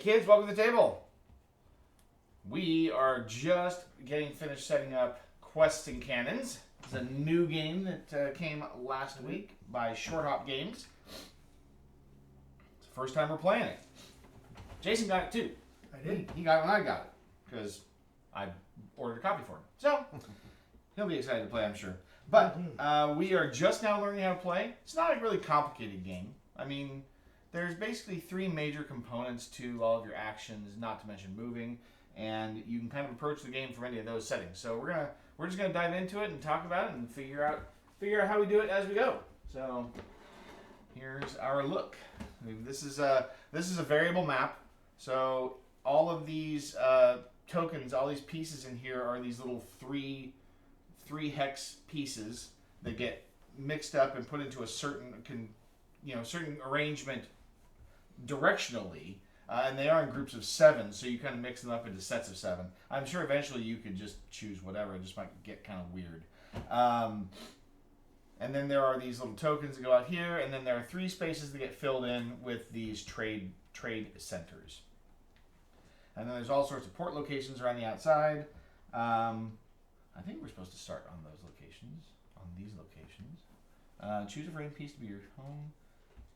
kids, welcome to the table. We are just getting finished setting up Quests and Cannons. It's a new game that came last week by Short Hop Games. It's the first time we're playing it. Jason got it too. I did. He got it when I got it because I ordered a copy for him. So he'll be excited to play, I'm sure. But we are just now learning how to play. It's not a really complicated game. I mean, there's basically three major components to all of your actions, not to mention moving, and you can kind of approach the game from any of those settings. So we're just gonna dive into it and talk about it and figure out how we do it as we go. So here's our look. I mean, this is a variable map. So all of these tokens, all these pieces in here are these little three hex pieces that get mixed up and put into a certain arrangement directionally, and they are in groups of 7, so you kind of mix them up into sets of 7. I'm sure eventually you could just choose whatever. It just might get kind of weird. And then there are these little tokens that go out here, and then there are 3 spaces that get filled in with these trade centers. And then there's all sorts of port locations around the outside. I think we're supposed to start on those locations, on these locations. Choose a frame piece to be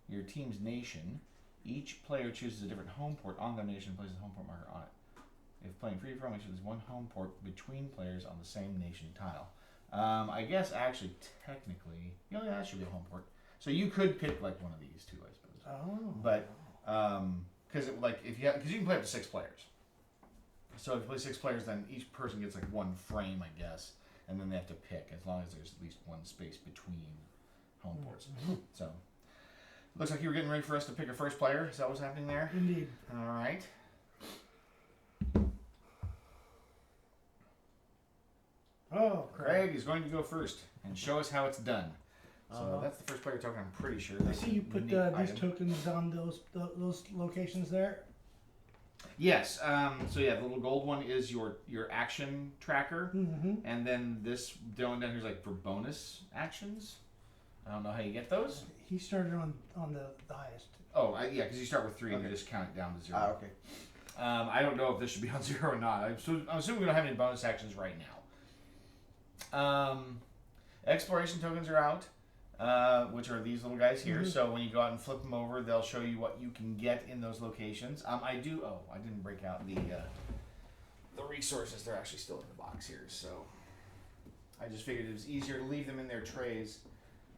your team's nation. Each player chooses a different home port on their nation and places a home port marker on it. If playing free-for-all, make sure there's one home port between players on the same nation tile. I guess actually, technically, that should be a home port. So you could pick like one of these two, I suppose. Oh. But because you can play up to 6 players. So if you play 6 players, then each person gets like one frame, I guess, and then they have to pick as long as there's at least one space between home ports. So. Looks like you were getting ready for us to pick a first player. Is that what's happening there? Indeed. All right. Oh, Craig is going to go first and show us how it's done. So that's the first player token, I'm pretty sure. I see you put these tokens on those locations there. Yes. So yeah, the little gold one is your action tracker, and then this one down here is like for bonus actions. I don't know how you get those. He started on the highest. Oh, yeah, because you start with 3 and you just count it down to 0. Okay. I don't know if this should be on 0 or not. I'm assuming we don't have any bonus actions right now. Exploration tokens are out, which are these little guys here. So when you go out and flip them over, they'll show you what you can get in those locations. I didn't break out the resources. They're actually still in the box here. So I just figured it was easier to leave them in their trays.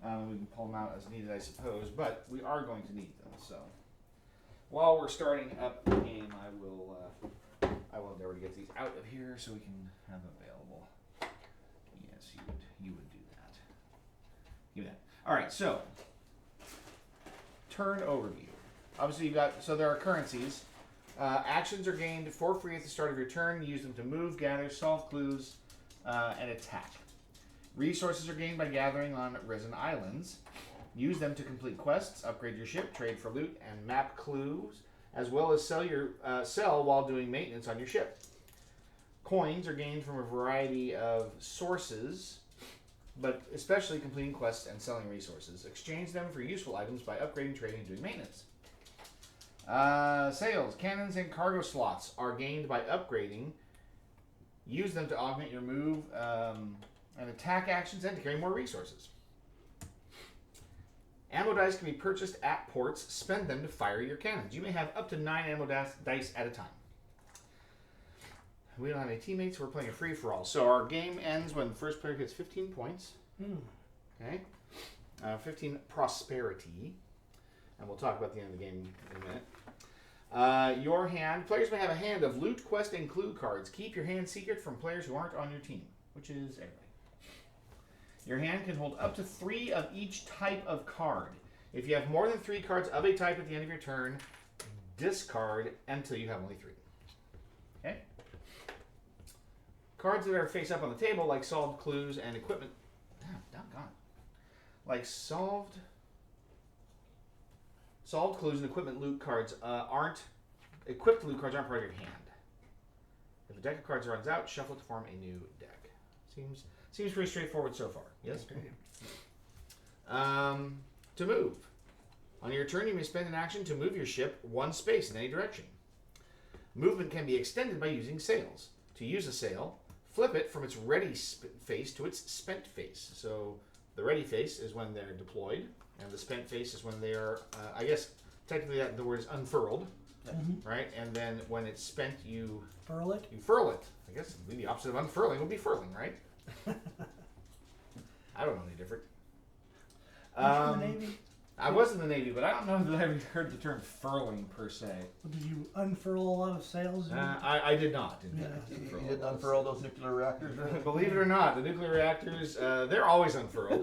We can pull them out as needed, I suppose, but we are going to need them. So while we're starting up the game, I will endeavor to get these out of here so we can have them available. Yes, you would do that. Give me that. All right, so turn overview. Obviously, there are currencies. Actions are gained for free at the start of your turn. Use them to move, gather, solve clues, and attack. Resources are gained by gathering on resin islands. Use them to complete quests, upgrade your ship, trade for loot, and map clues, as well as sell while doing maintenance on your ship. Coins are gained from a variety of sources, but especially completing quests and selling resources. Exchange them for useful items by upgrading, trading, and doing maintenance. Sales, cannons, and cargo slots are gained by upgrading. Use them to augment your move and attack actions and to carry more resources. Ammo dice can be purchased at ports. Spend them to fire your cannons. You may have up to 9 ammo dice at a time. We don't have any teammates. We're playing a free-for-all. So our game ends when the first player gets 15 points. Okay. 15 prosperity. And we'll talk about the end of the game in a minute. Your hand. Players may have a hand of loot, quest, and clue cards. Keep your hand secret from players who aren't on your team, which is everybody. Your hand can hold up to 3 of each type of card. If you have more than 3 cards of a type at the end of your turn, discard until you have only 3. Okay? Cards that are face up on the table, like solved clues and equipment. Doggone. Like solved clues and equipment loot cards aren't. Equipped loot cards aren't part of your hand. If a deck of cards runs out, shuffle to form a new deck. Seems pretty straightforward so far. Yes? To move. On your turn, you may spend an action to move your ship 1 space in any direction. Movement can be extended by using sails. To use a sail, flip it from its ready face to its spent face. So the ready face is when they're deployed, and the spent face is when they are, I guess, technically the word is unfurled, right? And then when it's spent, you Furl it. you furl it. I guess the opposite of unfurling would be furling, right? I don't know any different. Were you in the Navy? I was in the Navy, but I don't know that I've heard the term furling per se. Did you unfurl a lot of sails? I did not. In Yeah. fact, You didn't unfurl those nuclear reactors, right? Believe it or not, the nuclear reactors, they're always unfurled.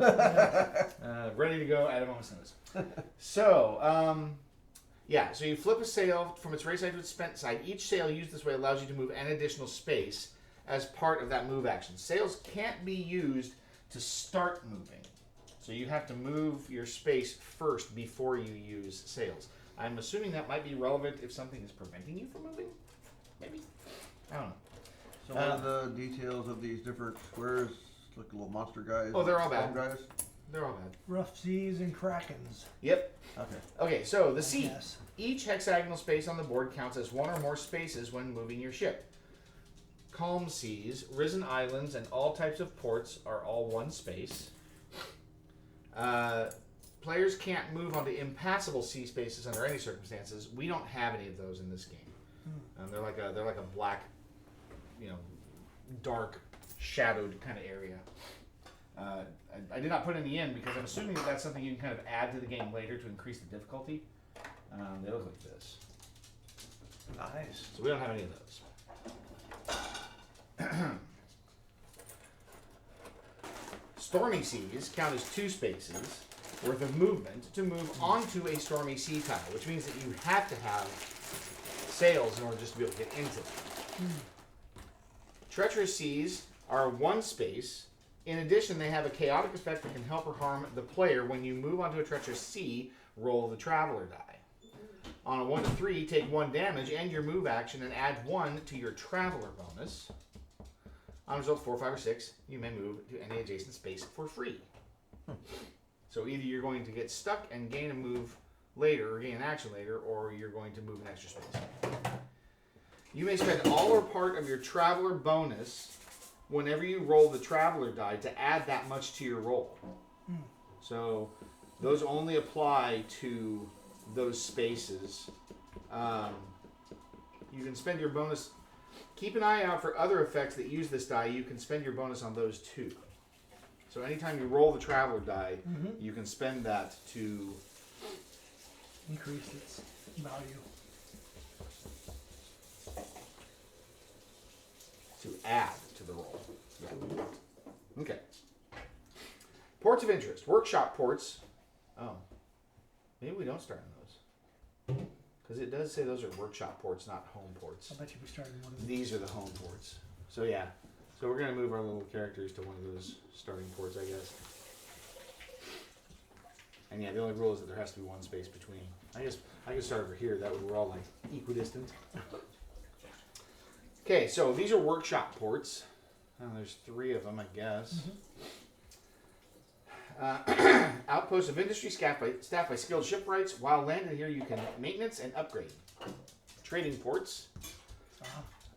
Ready to go at a moment's notice. So, yeah, so you flip a sail from its ready side to its spent side. Each sail used this way allows you to move an additional space as part of that move action. Sails can't be used to start moving. So you have to move your space first before you use sails. I'm assuming that might be relevant if something is preventing you from moving? Maybe? I don't know. So what are the details of these different squares? Like little monster guys? Oh, they're all bad. foam guys? They're all bad. Rough seas and krakens. Yep. Okay. Okay, so the sea. Yes. Each hexagonal space on the board counts as one or more spaces when moving your ship. Calm seas, risen islands, and all types of ports are all one space. Players can't move onto impassable sea spaces under any circumstances. We don't have any of those in this game. They're like a black, dark, shadowed kind of area. I did not put any in because I'm assuming that that's something you can kind of add to the game later to increase the difficulty. They look like this. Nice. So we don't have any of those. Stormy seas count as 2 spaces worth of movement to move onto a stormy sea tile, which means that you have to have sails in order just to be able to get into them. Treacherous seas are 1 space. In addition, they have a chaotic effect that can help or harm the player. When you move onto a treacherous sea, roll the traveler die. On a 1 to 3, take 1 damage, end your move action, and add 1 to your traveler bonus. On result 4, 5, or 6, you may move to any adjacent space for free. So either you're going to get stuck and gain a move later, or gain an action later, or you're going to move an extra space. You may spend all or part of your traveler bonus whenever you roll the traveler die to add that much to your roll. So those only apply to those spaces. You can spend your bonus. Keep an eye out for other effects that use this die. You can spend your bonus on those too. So anytime you roll the traveler die, you can spend that to Increase its value. add to the roll. Yeah. Okay. Ports of interest. Workshop ports. Oh. Maybe we don't start on those. Because it does say those are workshop ports, not home ports. I bet you we started one of them. These are the home ports. So yeah. So we're going to move our little characters to one of those starting ports, I guess. And yeah, the only rule is that there has to be 1 space between. I guess I could start over here. That way we're all like equidistant. Okay, so these are workshop ports. There's 3 of them, I guess. Outposts of industry staffed by skilled shipwrights. While landed here, you can maintenance and upgrade. Trading ports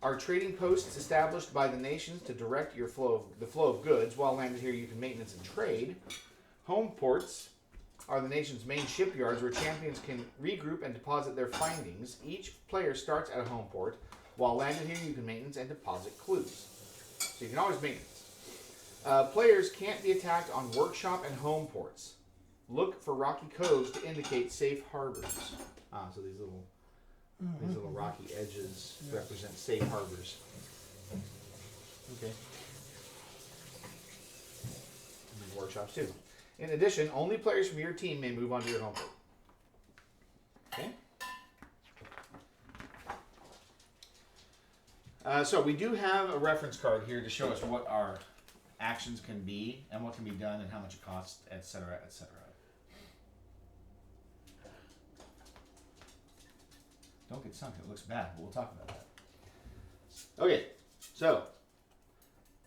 are trading posts established by the nations to direct the flow of goods. While landed here, you can maintenance and trade. Home ports are the nation's main shipyards where champions can regroup and deposit their findings. Each player starts at a home port. While landed here, you can maintenance and deposit clues. So you can always maintenance. Players can't be attacked on workshop and home ports. Look for rocky coves to indicate safe harbors. So these little rocky edges represent safe harbors. Okay. And workshops too. In addition, only players from your team may move onto your home port. Okay. So we do have a reference card here to show us what our actions can be and what can be done and how much it costs, etc., etc. Don't get sunk, it looks bad, but we'll talk about that. Okay, so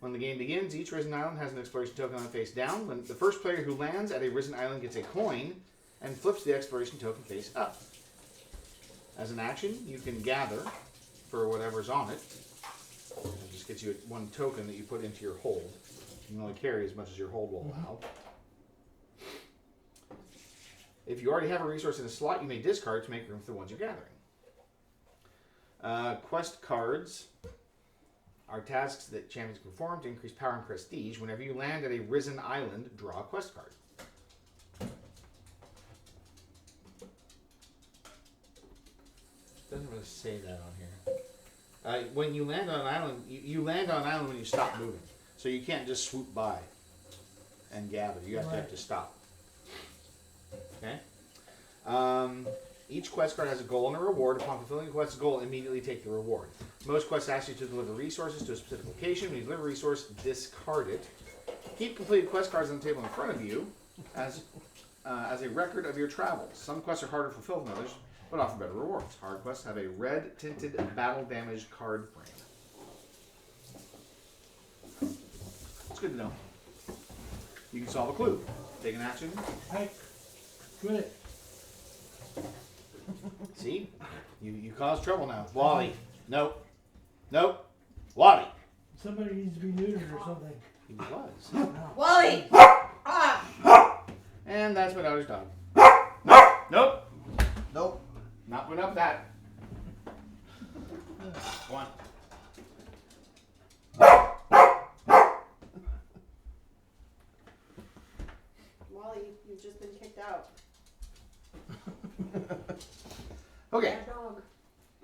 when the game begins, each risen island has an exploration token on it face down. When the first player who lands at a risen island gets a coin and flips the exploration token face up. As an action, you can gather for whatever's on it. It just gets you one token that you put into your hold. You can only carry as much as your hold will allow. If you already have a resource in a slot, you may discard to make room for the ones you're gathering. Quest cards are tasks that champions can perform to increase power and prestige. Whenever you land at a Risen Island, draw a quest card. Doesn't really say that on here. When you land on an island, you land on an island when you stop moving. So you can't just swoop by and gather. You have to stop. Okay? Each quest card has a goal and a reward. Upon fulfilling the quest goal, immediately take the reward. Most quests ask you to deliver resources to a specific location. When you deliver a resource, discard it. Keep completed quest cards on the table in front of you as a record of your travels. Some quests are harder to fulfill than others, but offer better rewards. Hard quests have a red tinted battle damage card frame. It's good to know. You can solve a clue. Take an action. Hey, good. See? You caused trouble now. Wally. Nope. Nope. Wally. Somebody needs to be neutered or something. He was. Wally! And that's my daughter's dog. Nope. Nope. Not putting up that. Go on. Wally, you've just been kicked out. Okay. Bad dog.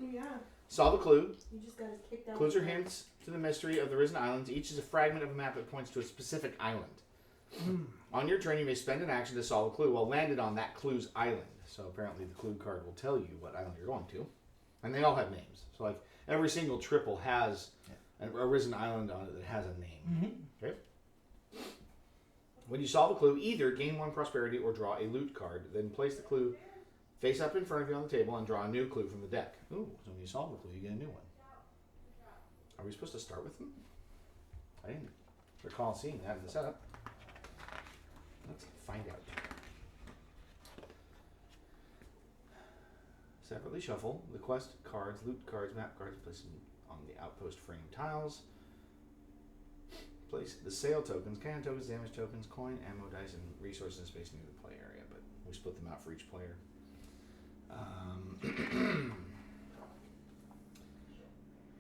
Yeah. Solve a clue. You just got us kicked out. Clues are hints to the mystery of the Risen Islands. Each is a fragment of a map that points to a specific island. On your turn, you may spend an action to solve a clue while landed on that clue's island. So apparently the clue card will tell you what island you're going to. And they all have names. So like every single triple has a Risen Island on it that has a name. Okay? When you solve a clue, either gain 1 prosperity or draw a loot card. Then place the clue face up in front of you on the table and draw a new clue from the deck. Ooh, so when you solve the clue, you get a new one. Are we supposed to start with them? I didn't recall seeing that in the setup. Let's find out. Separately shuffle the quest cards, loot cards, map cards, place them on the outpost frame tiles. Place the sale tokens, cannon tokens, damage tokens, coin, ammo, dice, and resources in space near the play area, but we split them out for each player.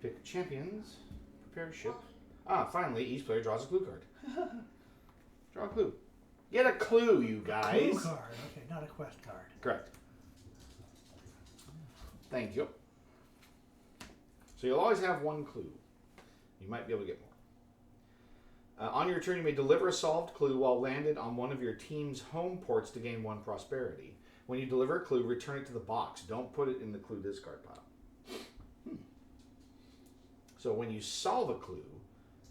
Pick champions, prepare ship. Finally, each player draws a clue card. Draw a clue. Get a clue, you guys. Clue card. Okay, not a quest card. Correct. Thank you. So you'll always have one clue. You might be able to get more. On your turn, you may deliver a solved clue while landed on one of your team's home ports to gain 1 prosperity. When you deliver a clue, return it to the box. Don't put it in the clue discard pile. So when you solve a clue,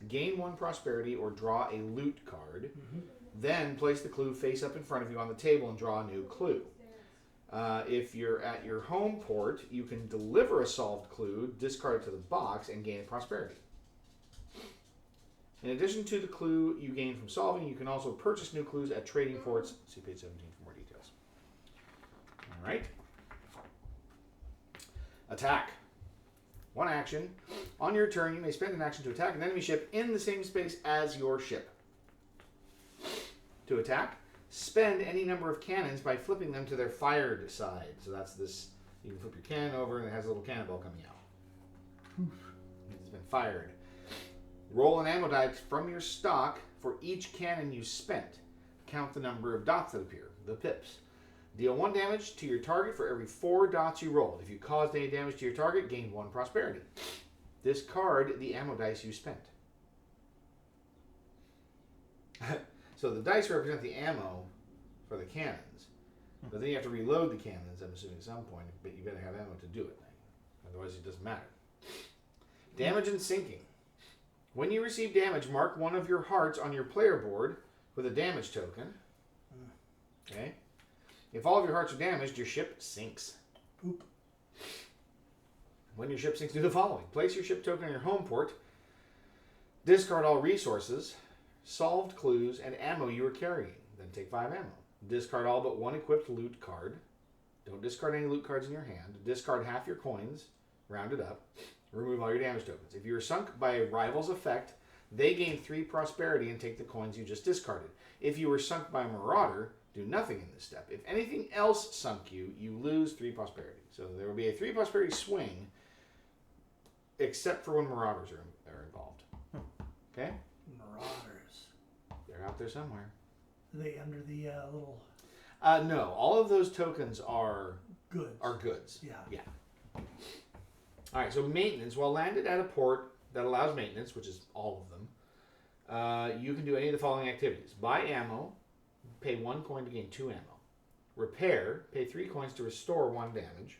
gain 1 prosperity or draw a loot card. Then place the clue face up in front of you on the table and draw a new clue. If you're at your home port, you can deliver a solved clue, discard it to the box, and gain prosperity. In addition to the clue you gain from solving, you can also purchase new clues at trading ports. See page 17 for more details. All right. Attack. 1 action. On your turn, you may spend an action to attack an enemy ship in the same space as your ship. To attack, spend any number of cannons by flipping them to their fired side. So that's this. You can flip your cannon over and it has a little cannonball coming out. It's been fired. Roll an ammo die from your stock for each cannon you spent. Count the number of dots that appear, the pips. Deal 1 damage to your target for every 4 dots you rolled. If you caused any damage to your target, gain 1 prosperity. Discard the ammo dice you spent. So the dice represent the ammo for the cannons. But then you have to reload the cannons, I'm assuming, at some point. But you better have ammo to do it. Otherwise, it doesn't matter. Damage and sinking. When you receive damage, mark 1 of your hearts on your player board with a damage token. Okay. If all of your hearts are damaged, your ship sinks. Oop. When your ship sinks, do the following. Place your ship token on your home port. Discard all resources, solved clues, and ammo you are carrying. Then take 5 ammo. Discard all but 1 equipped loot card. Don't discard any loot cards in your hand. Discard half your coins, rounded up. Remove all your damage tokens. If you are sunk by a rival's effect, they gain 3 prosperity and take the coins you just discarded. If you were sunk by a marauder, do nothing in this step. If anything else sunk you, you lose 3 prosperity. So there will be a 3 prosperity swing, except for when marauders are involved. Okay? Marauders. They're out there somewhere. Are they under the little No, all of those tokens are goods? goods. Yeah. All right, so maintenance. While landed at a port that allows maintenance, which is all of them, you can do any of the following activities. Buy ammo, pay 1 coin to gain 2 ammo. Repair, pay 3 coins to restore 1 damage.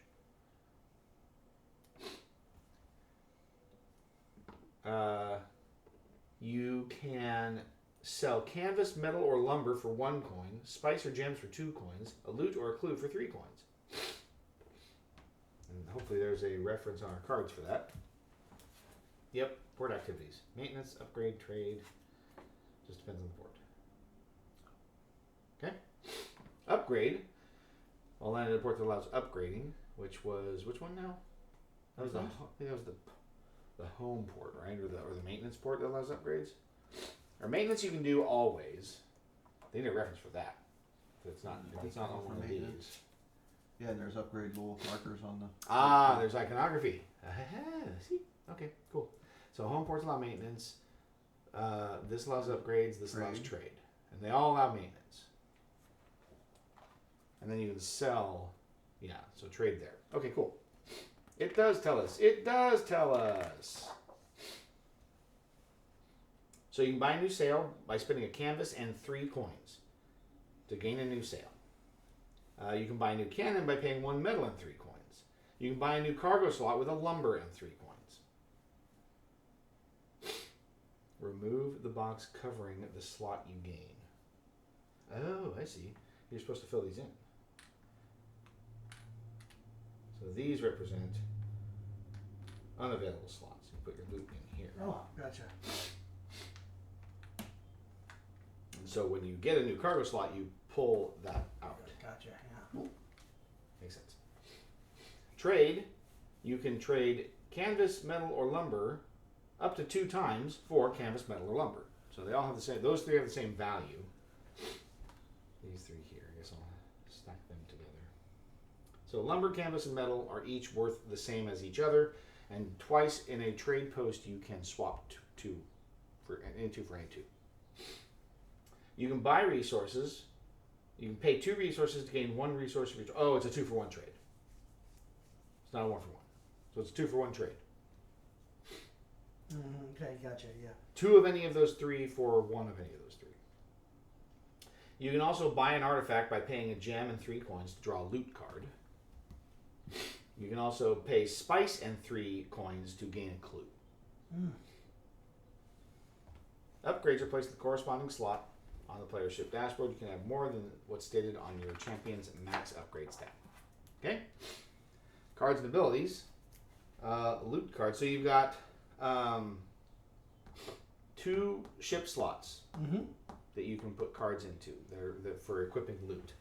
You can sell canvas, metal, or lumber for 1 coin, spice or gems for 2 coins, a loot or a clue for 3 coins. And hopefully there's a reference on our cards for that. Yep, port activities. Maintenance, upgrade, trade. Just depends on the port. Okay. Upgrade. I'll land at a port that allows upgrading, which was, which one now? That was I think that was the home port, right? Or the maintenance port that allows upgrades? Or maintenance you can do always. They need a reference for that. If it's not on one of these. Yeah, and there's upgradable markers on the... Ah, there's iconography. See? Okay, cool. So home ports allow maintenance. This allows upgrades. This allows trade. And they all allow maintenance. And then you can sell. Yeah, so trade there. Okay, cool. It does tell us. It does tell us. So you can buy a new sail by spending a canvas and 3 coins to gain a new sail. You can buy a new cannon by paying 1 metal and 3 coins. You can buy a new cargo slot with a lumber and 3 coins. Remove the box covering the slot you gain. Oh, I see. You're supposed to fill these in. So these represent unavailable slots. You put your loot in here. Oh, gotcha. And so when you get a new cargo slot, you pull that out. Gotcha. Yeah. Makes sense. Trade. You can trade canvas, metal, or lumber up to 2 times for canvas, metal, or lumber. So they all have the same. Those 3 have the same value. These 3 here. I guess I'll stack them together. So lumber, canvas, and metal are each worth the same as each other, and twice in a trade post you can swap two for any 2 for any 2. You can buy resources. You can pay 2 resources to gain 1 resource for each. Oh, it's a 2 for 1 trade. It's not a 1 for 1. So it's a 2 for 1 trade. Okay, gotcha. Yeah. 2 of any of those 3 for 1 of any of those 3. You can also buy an artifact by paying a gem and 3 coins to draw a loot card. You can also pay spice and 3 coins to gain a clue. Upgrades are placed in the corresponding slot on the player's ship dashboard. You can have more than what's stated on your champion's max upgrade stat. Okay? Cards and abilities. Loot cards. So you've got 2 ship slots that you can put cards into. They're for equipping loot.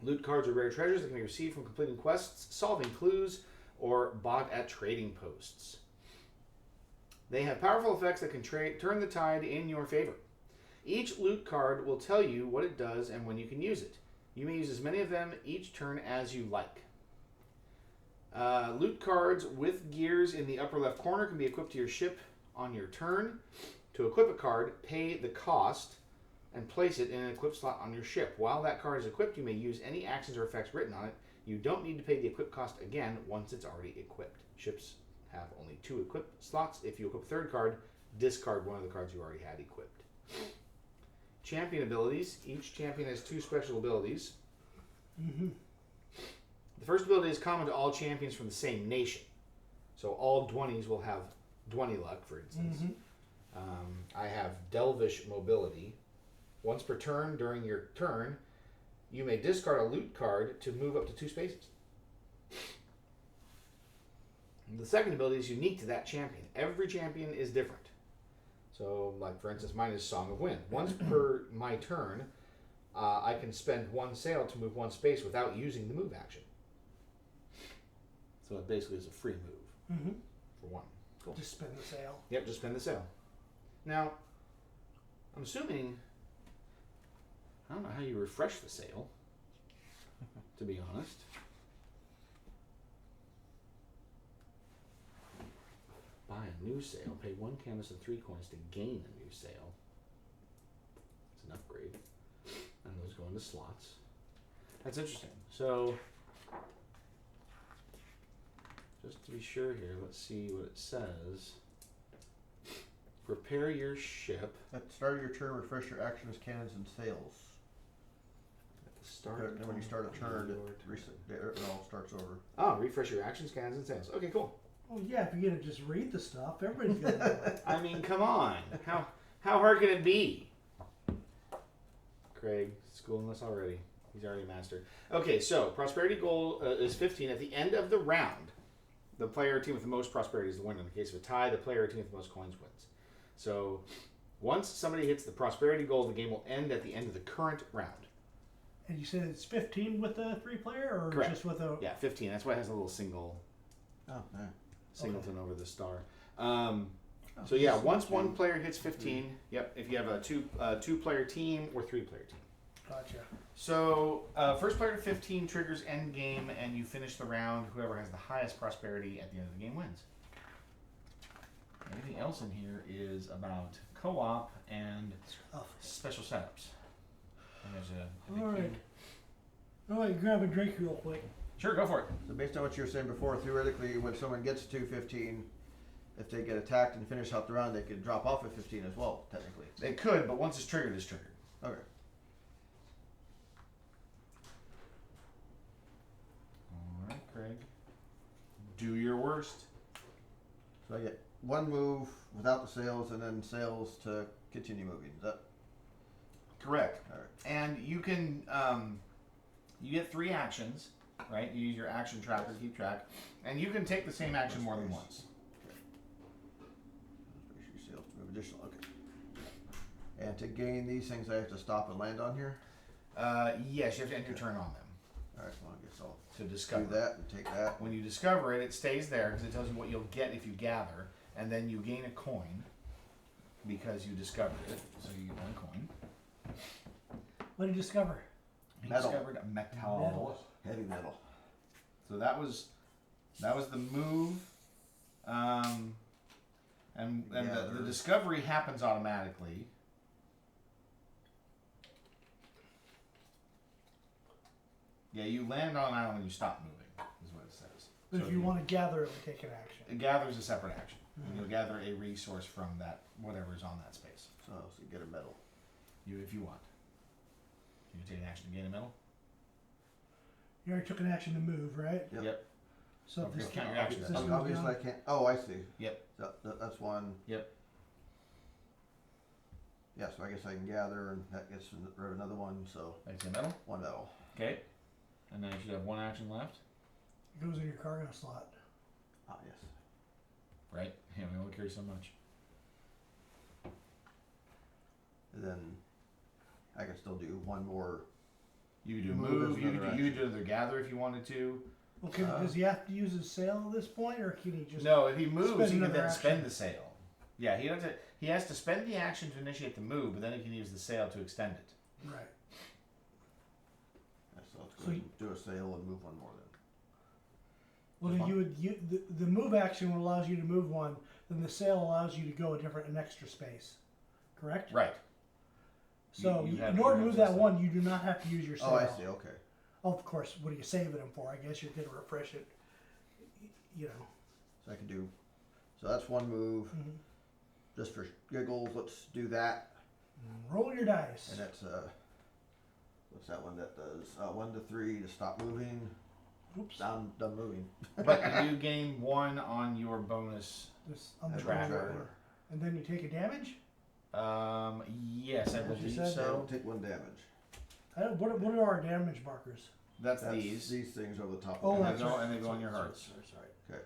Loot cards are rare treasures that can be received from completing quests, solving clues, or bought at trading posts. They have powerful effects that can turn the tide in your favor. Each loot card will tell you what it does and when you can use it. You may use as many of them each turn as you like. Loot cards with gears in the upper left corner can be equipped to your ship on your turn. To equip a card, pay the cost and place it in an equipped slot on your ship. While that card is equipped, you may use any actions or effects written on it. You don't need to pay the equip cost again once it's already equipped. Ships have only 2 equipped slots. If you equip a 3rd card, discard one of the cards you already had equipped. Champion abilities. Each champion has 2 special abilities. The first ability is common to all champions from the same nation. So all Dwunnies will have Dwunny luck, for instance. I have Delvish mobility. Once per turn during your turn, you may discard a loot card to move up to 2 spaces. The second ability is unique to that champion. Every champion is different. So, like for instance, mine is Song of Wind. Once per my turn, I can spend 1 sail to move 1 space without using the move action. So it basically is a free Mm-hmm. for 1. Cool. Just spin the sail. Yep, just spend the sail. Now, I'm assuming, I don't know how you refresh the sail, to be honest. Buy a new sail, pay 1 canvas and 3 coins to gain a new sail. It's an upgrade. And those go into slots. That's interesting. So, just to be sure here, let's see what it says. Prepare your ship. At the start of your turn, refresh your actions, cannons, and sails. At the start. Then when you start a turn, your it all starts over. Oh, refresh your actions, cannons, and sails. Okay, cool. Oh yeah, if you're gonna just read the stuff, everybody's gonna know it. I mean, come on. How hard can it be? Craig, schooling us already. He's already a master. Okay, so prosperity goal is 15. At the end of the round, the player or team with the most prosperity is the winner. In the case of a tie, the player or team with the most coins wins. So once somebody hits the prosperity goal, the game will end at the end of the current round. And you said it's 15 with a 3-player, or Correct. just with a? Yeah, 15. That's why it has a little singleton over the star. So yeah, once one player hits 15, yep. If you have a two-player team or 3-player team. Gotcha. So first player to 15 triggers end game, and you finish the round. Whoever has the highest prosperity at the end of the game wins. Everything else in here is about co-op and special setups. And there's a All big right. cube. All right, grab a drink real quick. Sure, go for it. So based on what you were saying before, theoretically, when someone gets to 15, if they get attacked and finish out the round, they could drop off at 15 as well, technically. They could, but once it's triggered, it's triggered. Okay. All right, Craig. Do your worst. So I get 1 move without the sails, and then sails to continue moving. Is that Correct. all right? And you can, you get 3 actions, right? You use your action tracker to keep track, and you can take the same action more than once. Sails to move additional. Okay. And to gain these things, I have to stop and land on here. Yes, you have to end your turn on them All right. Well, I guess I'll to do discover. that and take that. When you discover it, it stays there because it tells you what you'll get if you gather, and then you gain a coin because you discovered it. So you get 1 coin. What did you discover? You Metal. discovered a metal. Metal. Heavy metal. So that was the move, and the discovery happens automatically. Yeah, you land on an island when you stop moving, is what it says. But So if you want to gather it, we take an action. it gathers a separate action. And you'll gather a resource from that whatever's on that space. So you get a medal. If you want. You can take an action to gain a medal. You already took an action to move, right? Yep. So Don't this, forget count your actions. this Okay. goes Obviously, down. I can't. Oh, I see. Yep. That's 1. Yep. Yeah, so I guess I can gather, and that gets rid of another 1. So That's a medal. 1 medal. Okay. And then you should have 1 action left. It goes in your cargo slot. Ah, yes. Right? Yeah, we only carry so much. And then I can still do 1 more. You could do a Move move. is You another could do another gather if you wanted to. Okay, does he have to use his sail at this point, or can he just? No, if he moves, spend he can another then action? spend the sail. Yeah, he has to spend the action to initiate the move, but then he can use the sail to extend it. Right. Yeah, so let's go So ahead and do a sail and move 1 more then. Well, then you would the move action allows you to move 1. Then the sail allows you to go an extra space. Correct. Right. So You have in order to your move that access. 1, you do not have to use your sail. Oh, I see. Okay. Of course, what are you saving them for? I guess you're going to refresh it. You know. So I can do. So that's 1 move. Mhm. Just for giggles, let's do that. Roll your dice. And that's what's that one that does? 1 to 3 to stop moving. Oops. Done moving. But you gain 1 on your bonus. This on the Tracker. tracker. And then you take a damage. Yes, I As you believe said, so. Take 1 damage. What are our damage markers? That's That's these. these things over the top. Oh, of the and that's they go, right. and they go on your hearts. Sorry. Okay.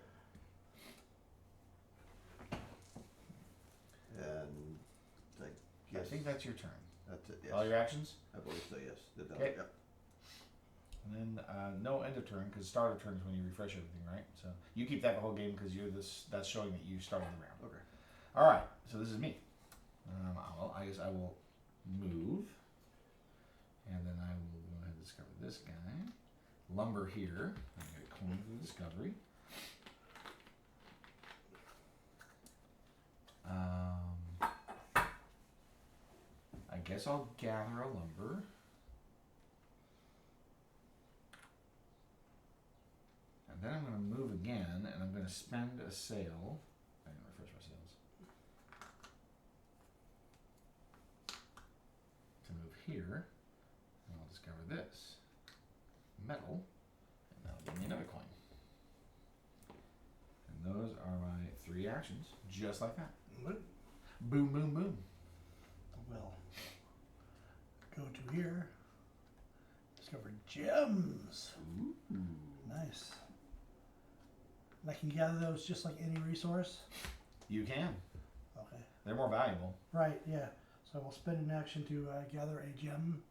And I I guess think that's your turn. that's it. Yes. All your actions? I believe so. Yes. Did that. Okay. Yep. And then no end of turn because start of turn is when you refresh everything, right? So you keep that the whole game because you're this. That's showing that you started the round. Okay. All right. So this is me. I guess I will move, and then I will go ahead and discover this guy. Lumber here. I get a coin for the discovery. I guess I'll gather a lumber. And then I'm going to move again, and I'm going to spend a sale. I didn't refresh my sales. To move here, and I'll discover this. Metal, and that'll give me another coin. And those are my 3 actions, just like that. What? Boom, boom, boom. Well, go to here. Discover gems. Ooh. Nice. And I can gather those just like any resource. You can. Okay. They're more valuable. Right. Yeah. So we'll spend an action to gather a gem.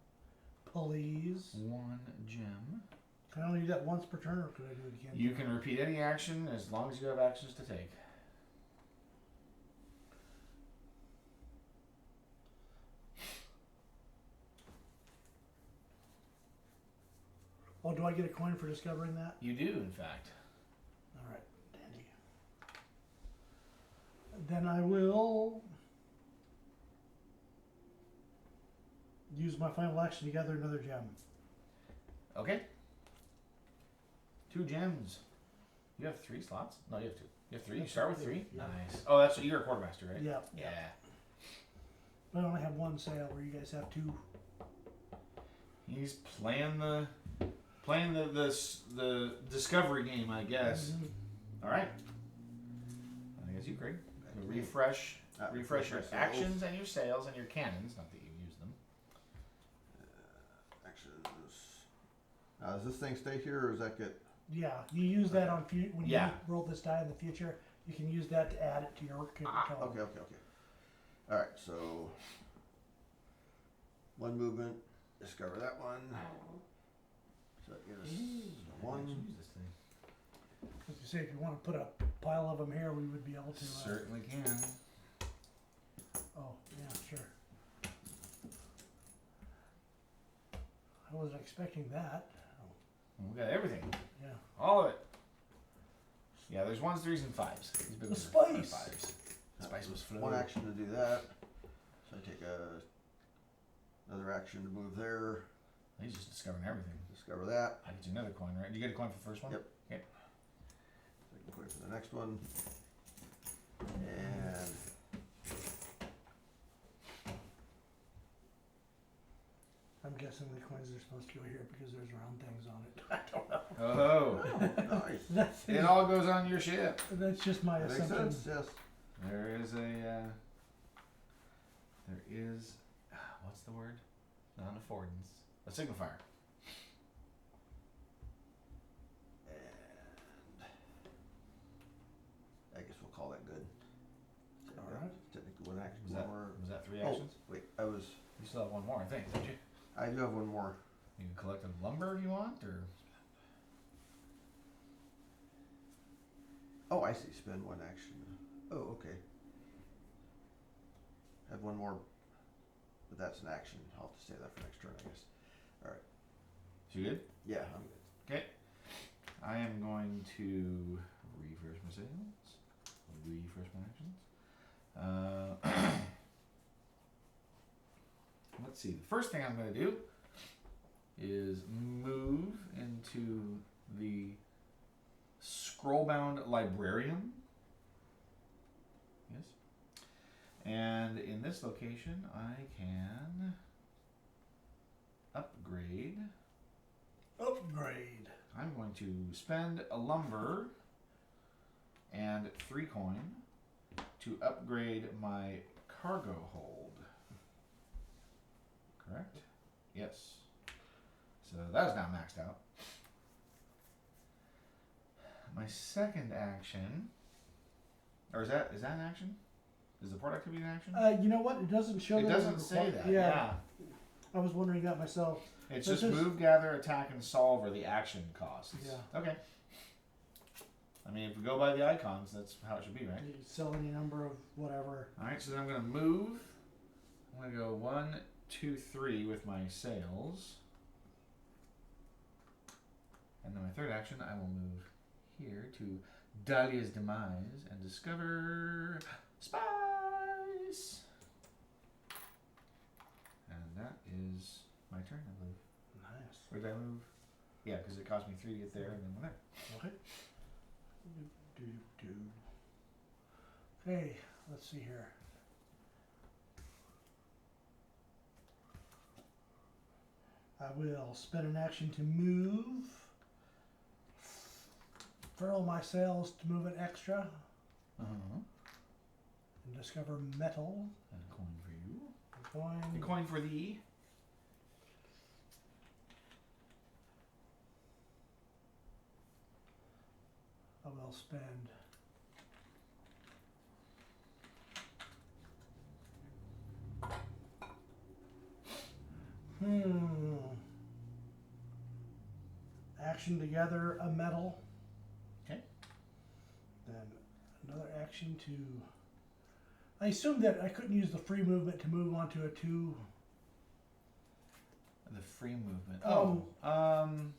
Please. 1 gem. Can I only do that once per turn, or could I do it again? You can repeat any action as long as you have actions to take. Oh, do I get a coin for discovering that? You do, in fact. All right, dandy. Then I will use my final action to gather another gem. Okay. 2 gems. You have 3 slots? No, you have 2. You have 3? You start with 3? Yeah. Nice. Oh, that's you're a quartermaster, right? Yeah. Yeah. But I only have 1 sale where you guys have 2. He's playing the discovery game, I guess. All right. I guess you, Craig. Refresh refresh your sales. actions and your sales and your cannons. Not that you use them. Actions. Now, does this thing stay here, or does that get? Yeah, you use that on when Yeah. you roll this die in the future. You can use that to add it to your Okay. total. All right. So 1 movement. Discover that one. So that gives us I 1. actually use this thing. As you say, if you want to put a pile of them here, we would be able to. Certainly can. Oh, yeah, sure. I wasn't expecting that. Well, we got everything. Yeah. All of it. Yeah, there's 1s, 3s, and 5s. These big The ones are spice. 5s. The spice was flow. 1 action to do that. So I take another action to move there. He's just discovering everything. Discover that. I get you another coin, right? Did you get a coin for the first one? Yep. Okay. Second coin for the next one. And I'm guessing the coins are supposed to go here because there's round things on it. I don't know. Oh. nice. That's, It all goes on your ship. that's just my Makes assumption. sense. Yes. There is a. There is. What's the word? Not an affordance. A signifier. And I guess we'll call that good. All right. Technically 1 action. Was that, One more. was that 3 Oh, actions? wait. I was. You still have 1 more, I think, don't you? I do have 1 more. You can collect a lumber if you want, or. Oh, I see. Spend 1 action. Oh, okay. Have 1 more, but that's an action. I'll have to save that for next turn, I guess. So you good? Yeah, I'm good. Okay. I am going to refresh my sales. Refresh my actions. Let's see. The first thing I'm going to do is move into the Scrollbound Librarium. Yes. And in this location, I can upgrade. Upgrade. I'm going to spend a lumber and 3 coin to upgrade my cargo hold. Correct? Yes. So that is now maxed out. My second action, or is that an action? Is the port activity an action? You know what? It doesn't show It that. as a doesn't say requir- that. Yeah. I was wondering that myself. It's This just is- move, gather, attack, and solve are the action costs. Yeah. Okay. I mean, if we go by the icons, that's how it should be, right? You sell any number of whatever. All right, so then I'm gonna move. I'm gonna go 1, 2, 3 with my sails, and then my third action, I will move here to Dahlia's demise and discover spice. And that is my turn, I believe. Nice. Where did I move? Yeah, because it cost me 3 to get there, and then one there. Okay. Okay, let's see here. I will spend an action to move. Furl my sails to move an extra. Uh-huh. And discover metal. And a coin for you. Coin. A coin for thee. I will spend. Action to gather a metal. Okay. Then another action to. I assumed that I couldn't use the free movement to move onto a 2. The free movement. Um,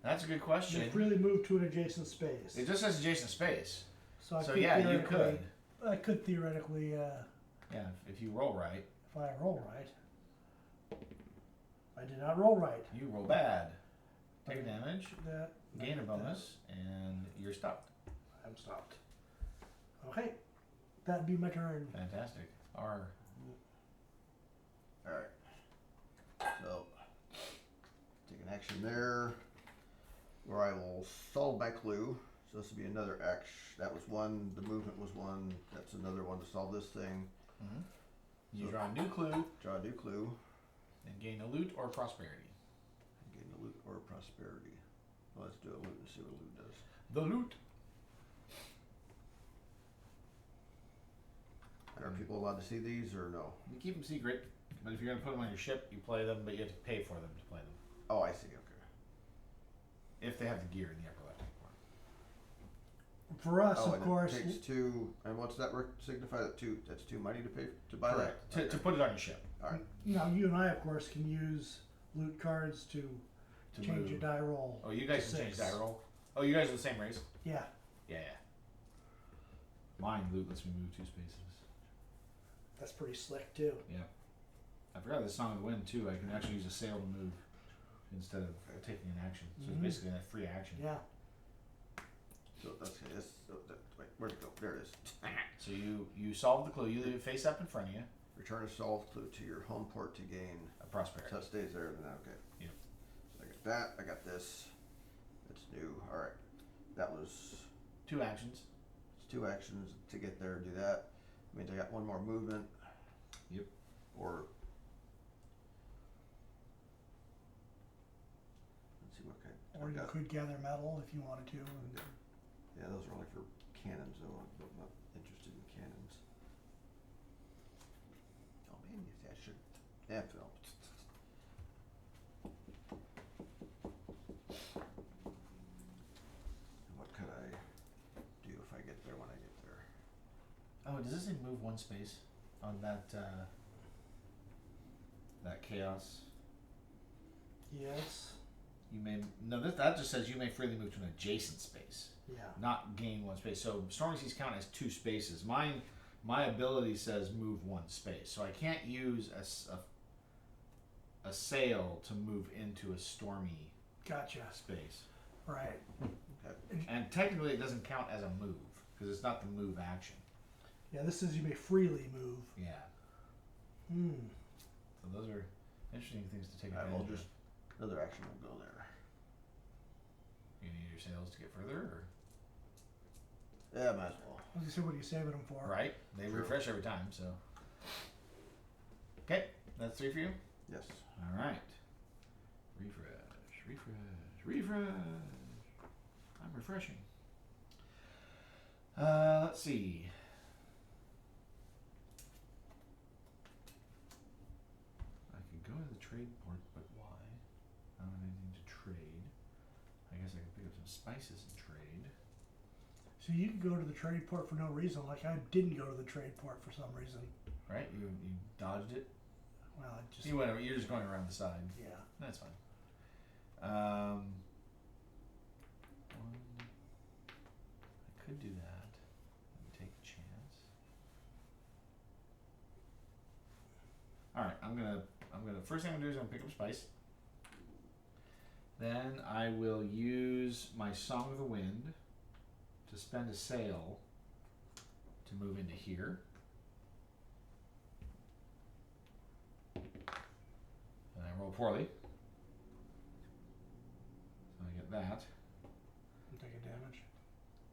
That's a good question. You freely move to an adjacent space. It just says adjacent space. So, So yeah, you could. I could theoretically, Yeah, if you roll right. if I roll right. I did not roll right. You roll bad. Take damage, That gain a bonus, and you're stopped. I'm stopped. Okay, that'd be my turn. Fantastic. R. Alright. So, take an action there, where I will solve my clue. So this will be another action. That was one, the movement was one, that's another one to solve this thing. Mm-hmm. You draw a new clue Draw a new clue, and gain a loot or prosperity. gain a loot or prosperity. Well, let's do a loot and see what a loot does. The loot. Are people allowed to see these or no? You keep them secret, but if you're going to put them on your ship, you play them, but you have to pay for them to play them. Oh, I see, okay. If they have the gear in the upper left hand corner. For us, Oh, of and course. it takes 2, and what's that signify? That 2, that's 2 money to pay, to buy Correct. that? To put it on your ship. Alright, Now, you and I, of course, can use loot cards to To change a move. die roll. Oh, you guys to can change 6. die roll. Oh, you guys are the same race? Yeah, Yeah, yeah. Mine loot lets me move 2 spaces. that's pretty slick too. Yeah. I forgot the Song of the Wind too. I can actually use a sail to move instead of taking an action. So Mhm. it's basically a free action. Yeah. so that's, wait, where'd it go? There it is. So you solve the clue. You leave it face up in front of you. Return a solved clue to your home port to gain. A prosperity. So it stays there, then okay. Yep. So I got that, I got this. That's new, alright. That was, 2 actions. it's 2 actions to get there and do that. Means I got 1 more movement. Yep. Or. Let's see what kind. Or I you got- could gather metal if you wanted to. And Yeah, those are only for cannons though, I'm not interested in cannons. Oh man, you see, I should, yeah, Phil. What could I do if I get there when I get there? Oh, does this say move 1 space on that that chaos? yes. You may no. That just says you may freely move to an adjacent space, Yeah. not gain 1 space. So Stormy Seas count as 2 spaces. My ability says move 1 space, so I can't use a sail to move into a stormy Gotcha. space. Right. And technically, it doesn't count as a move because it's not the move action. Yeah, this says you may freely move. Yeah. Hmm. So those are interesting things to take Alright, advantage we'll of. just, another action will go there. You need your sails to get further, or Yeah, might as well. I was gonna say, what are you saving them for? right? They True. refresh every time, so. Okay, that's 3 for you. Yes. All right. Refresh. I'm refreshing. Let's see. I could go to the trade port, but spices and trade. So you can go to the trade port for no reason. Like I didn't go to the trade port for some reason. Right? You dodged it. Well, I just You're just going around the side. yeah. That's fine. I could do that. Take a chance. Alright, I'm gonna first thing I'm gonna do is I'm gonna pick up spice. Then I will use my Song of the Wind to spend a sail to move into here. And I roll poorly. So I get that. I'm taking damage.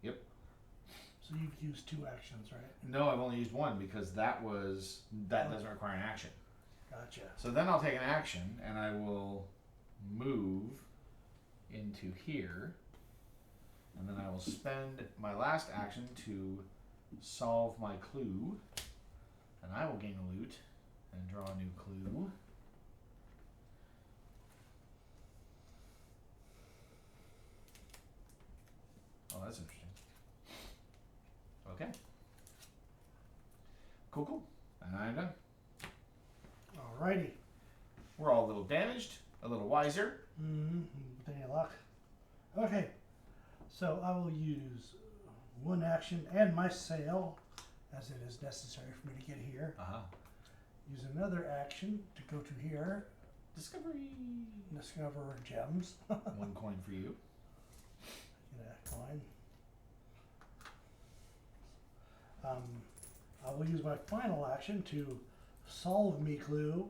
Yep. So you've used 2 actions, right? No, I've only used one because that doesn't require an action. Gotcha. So then I'll take an action and I will move into here. And then I will spend my last action to solve my clue. And I will gain a loot and draw a new clue. Oh, that's interesting. Okay. Cool. And I'm done. Alrighty. We're all a little damaged, a little wiser. With any luck. Okay. So I will use 1 action and my sail, as it is necessary for me to get here. Use another action to go to here. Discovery. Discover gems. 1 coin for you. Get a coin. I will use my final action to solve me clue.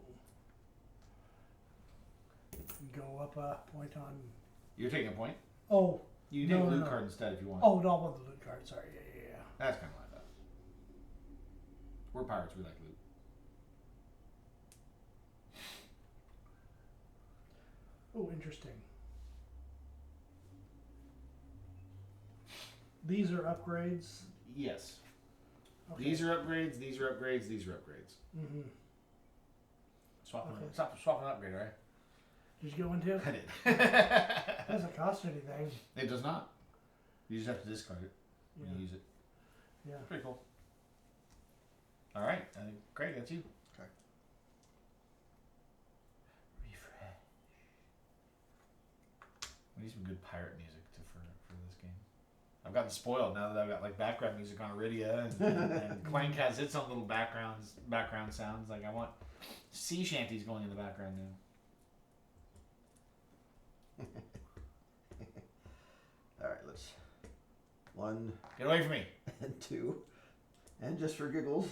Go up a point on. You're taking a point. Oh. You No, take a no, loot no. card instead if you want. Oh, no, I want the loot card. Sorry. Yeah. That's kind of like that. We're pirates. We like loot. Oh, interesting. These are upgrades. Yes. Okay. These are upgrades. These are upgrades. These are upgrades. Mm-hmm. Swapping. Okay. Stop swapping upgrade, right? Did you get one too? I did. Doesn't cost anything. It does not. You just have to discard it when Yeah. you use it. Yeah. Pretty cool. All right. I think Craig, that's you. Okay. Refresh. We need some good pirate music for this game. I've gotten spoiled now that I've got like background music on Iridia and Clank has its own little background sounds. Like I want sea shanties going in the background now. Alright, let's 1 Get away from me. and 2. And just for giggles.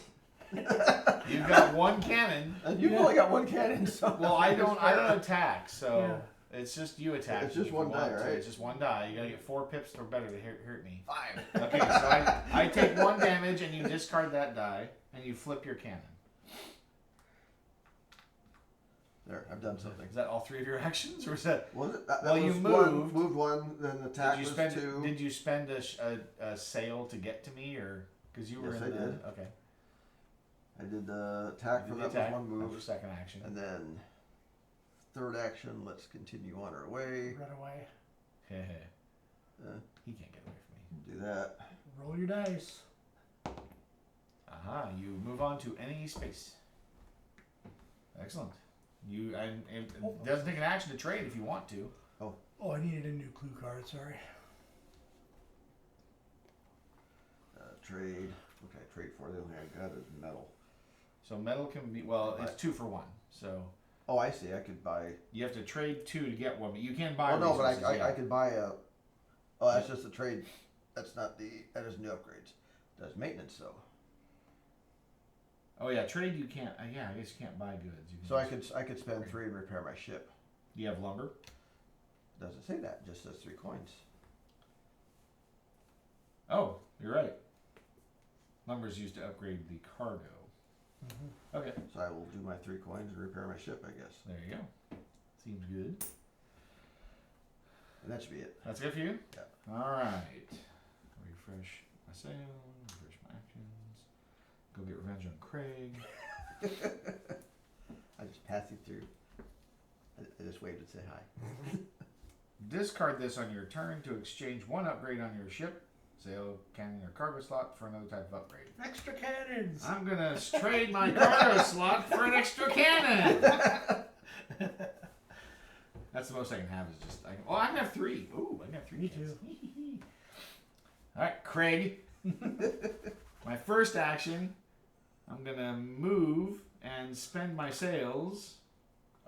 You've got 1 cannon. And you've Yeah. only got 1 cannon, so Well, I don't attack, so it's just you attack. It's just if you one want die, to. right? It's just 1 die. You gotta get 4 pips or better to hurt me. 5. Okay, so I take 1 damage and you discard that die and you flip your cannon. There, I've done something. Is that all 3 of your actions, or is that? Was it? That Well, you was moved. Moved 1, then the attack was 2. Did you spend a sail to get to me, or because you were Yes, in I the did. Okay. I did the attack You for did the that attack. was 1 That's your move. second action. And then 3rd action, let's continue on our way. Run away. He can't get away from me. Do that. Roll your dice. Aha! You move on to any space. Excellent. And it doesn't take an action to trade if you want to. Oh, I needed a new clue card. Sorry. Trade. Okay, trade for the only I got is metal. So metal can be it's 2 for 1. So Oh, I see. I could buy. you have to trade 2 to get 1, but you can buy. Oh no, but resources, yeah. I could buy a. Oh, that's just a trade. That's not the. That is new upgrades. That's maintenance though. Oh yeah, trade you can't. Yeah, I guess you can't buy goods. You can So just- I could spend 3 and repair my ship. Do you have lumber? Doesn't say that. Just says 3 coins. Oh, you're right. Lumber's used to upgrade the cargo. Mm-hmm. Okay, So I will do my 3 coins and repair my ship. I guess. there you go. Seems good. And that should be it. That's good for you? Yeah. Alright. Refresh my sail, refresh my actions. Go get revenge on Craig. I just passed you through. I just waved and said hi. discard this on your turn to exchange one upgrade on your ship, sail, cannon, or cargo slot for another type of upgrade. Extra cannons. I'm gonna trade my cargo slot for an extra cannon. That's the most I can have. Is just I can have 3. Ooh, I can have 3. Me cannons. All right, Craig. My first action, I'm gonna move and spend my sails.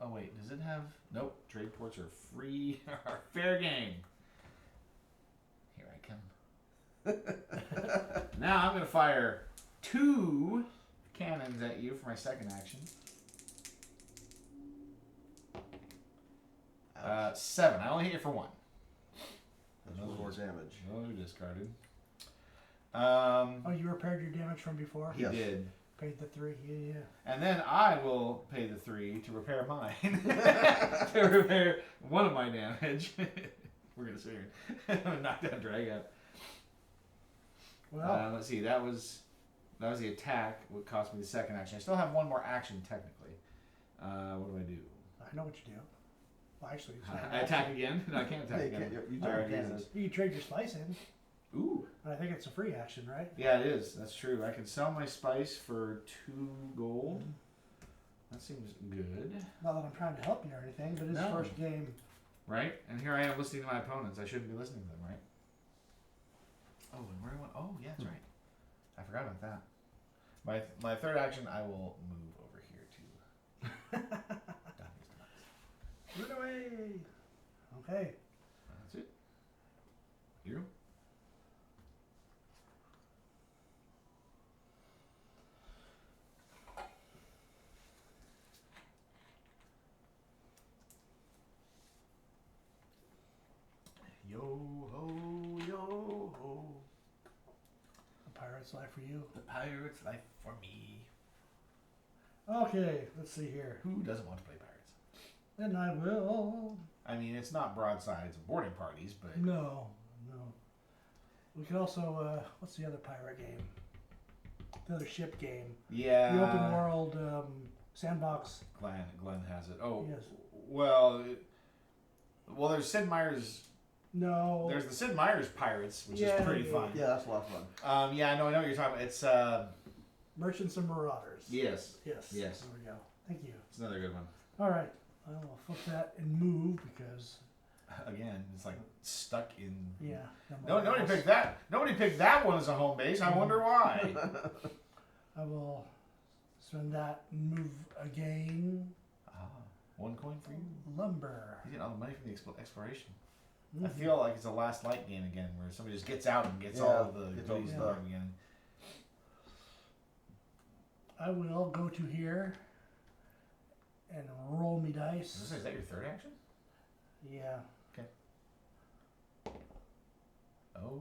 Oh wait, does it have? Nope. Trade ports are free. Are fair game. Here I come. Now I'm gonna fire 2 cannons at you for my second action. 7. I only hit you for 1. That's more damage. No discarded. Oh, you repaired your damage from before? He Yes. did. Paid the 3. Yeah. And then I will pay the 3 to repair mine. To repair one of my damage. We're gonna sit here. Knock down drag out. Well, Let's see. That was the attack. What cost me the second action? I still have one more action technically. What do I do? I know what you do. Well, actually, it's not I attack again? No, I can't Yeah, attack you again. can't- you I don't already have used this. you can trade your spice in. Ooh. I think it's a free action, right? Yeah, it is. That's true. I can sell my spice for 2 gold. That seems good. Not that I'm trying to help you or anything, but it's No. first game. Right? And here I am listening to my opponents. I shouldn't be listening to them, right? Oh, and where do I want? Oh, yeah, that's right. I forgot about that. My third action, I will move over here to. Run away. Okay. That's it. You? Yo ho, yo ho. A pirate's life for you. The pirate's life for me. Okay, let's see here. Who doesn't want to play pirates? And I will. I mean, it's not broadsides and boarding parties, but No. We could also, what's the other pirate game? The other ship game. yeah. The open world sandbox. Glenn has it. Oh, Yes. well, there's Sid Meier's. No. There's the Sid Meier's Pirates, which Yeah, is pretty yeah, fun. Yeah, that's a lot of fun. Yeah, I know what you're talking about. It's Merchants and Marauders. yes, Yes. Yes. There we go. Thank you. it's another good one. All right. I will flip that and move because, Again, it's like stuck in. yeah. Nobody picked that. Nobody picked that one as a home base. I wonder why. I will spend that and move again. 1 coin for you. Lumber. You get all the money from the exploration. I Mhm. feel like it's a last light game again, where somebody just gets out and gets Yeah, all of the gets all the goodies stuff. again. I will go to here and roll me dice. Is that your third action? Yeah. Oh.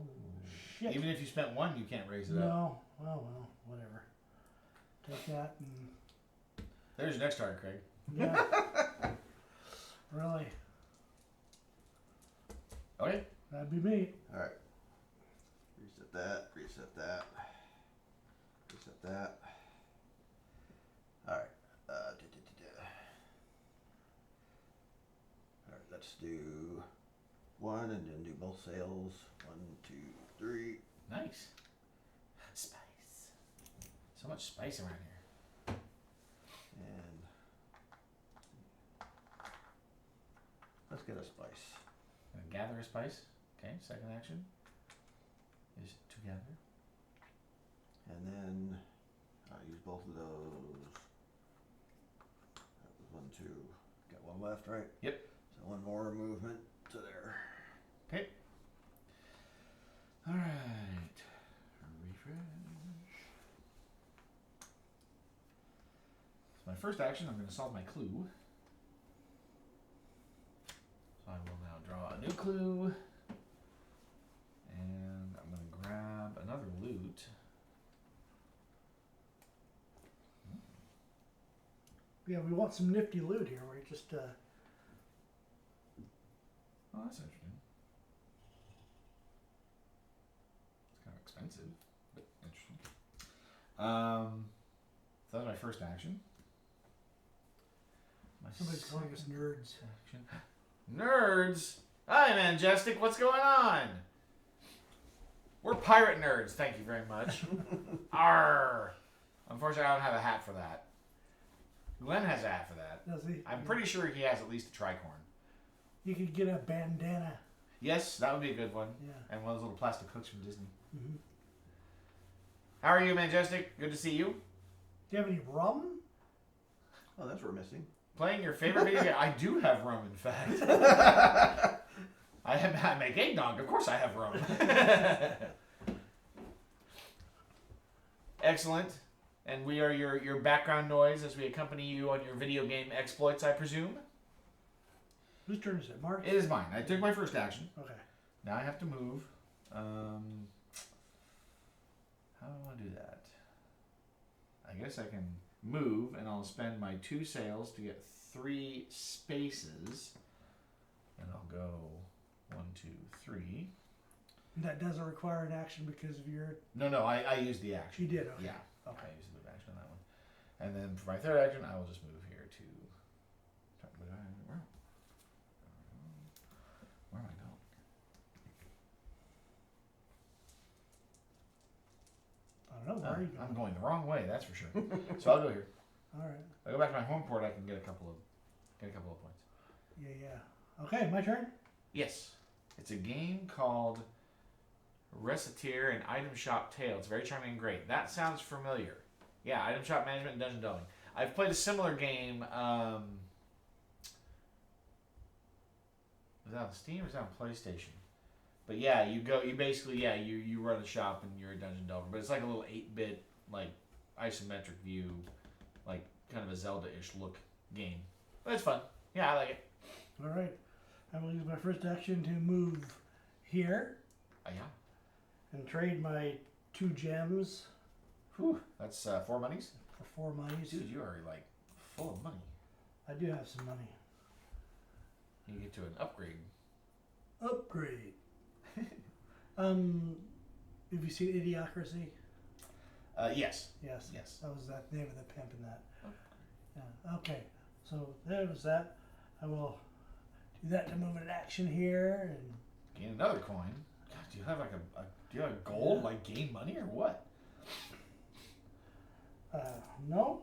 Shit. Even if you spent 1, you can't raise it up. No. Oh well, whatever. Take that and There's your next target, Craig. yeah. Really, Okay. that'd be me. Alright. Reset that, reset that. Reset that. Alright. Alright, let's do 1 and then do both sails. 1, 2, 3. Nice. Spice. So much spice around here. And let's get a spice. Gonna gather a spice. Okay, second action is to gather. And then I'll use both of those. That was 1, 2. Got 1 left, right? Yep. So 1 more movement to there. Okay. Alright. Refresh. So my first action, I'm going to solve my clue. So I will now draw a new clue. And I'm going to grab another loot. Yeah, we want some nifty loot here. We're just Oh, that's interesting. It's kind of expensive, but interesting. So that was my first action. My somebody's calling us nerds. action. Nerds! Hi, Majestic. What's going on? We're pirate nerds. Thank you very much. Arr. Unfortunately, I don't have a hat for that. Glenn has a hat for that. Does he? I'm pretty sure he has at least a tricorn. You could get a bandana. Yes, that would be a good one. Yeah. And one of those little plastic hooks from Disney. Mm-hmm. How are you, Majestic? Good to see you. Do you have any rum? Oh, that's what we're missing. Playing your favorite video game. I do have rum, in fact. I make eggnog. Of course I have rum. Excellent. And we are your background noise as we accompany you on your video game exploits, I presume. Whose turn is it? Mark? It is mine. I took my first action. Okay. Now I have to move. How do I want to do that? I guess I can move, and I'll spend my 2 sails to get 3 spaces. And I'll go 1, 2, 3. That doesn't require an action because of your... No, I used the action. You did, okay. Yeah. Okay. I used the move action on that one. And then for my third action, I will just move here to... Where am I going? I don't know. Where are you going? I'm going the wrong way, that's for sure. So I'll go here. All right. If I go back to my home port, I can get a couple of points. Yeah. Okay, my turn? Yes. It's a game called Reciteer and Item Shop Tale. It's very charming and great. That sounds familiar. Yeah, Item Shop Management and Dungeon Delving. I've played a similar game. Was that on Steam or was that on PlayStation? But yeah, you basically you run a shop and you're a dungeon delver. But it's like a little 8-bit like isometric view, like kind of a Zelda-ish look game. But it's fun. Yeah, I like it. All right. I will use my first action to move here Yeah. and trade my 2 gems Whew. That's 4 monies. for 4 monies. Dude, you are like full of money. I do have some money. You get to an upgrade. Upgrade. Have you seen Idiocracy? Yes. Yes. Yes. That was the name of the pimp in that. Yeah. Okay. So there was that. I will do that to move an action here, and Gain another coin. God, do you have like do you have gold like gain money or what? no.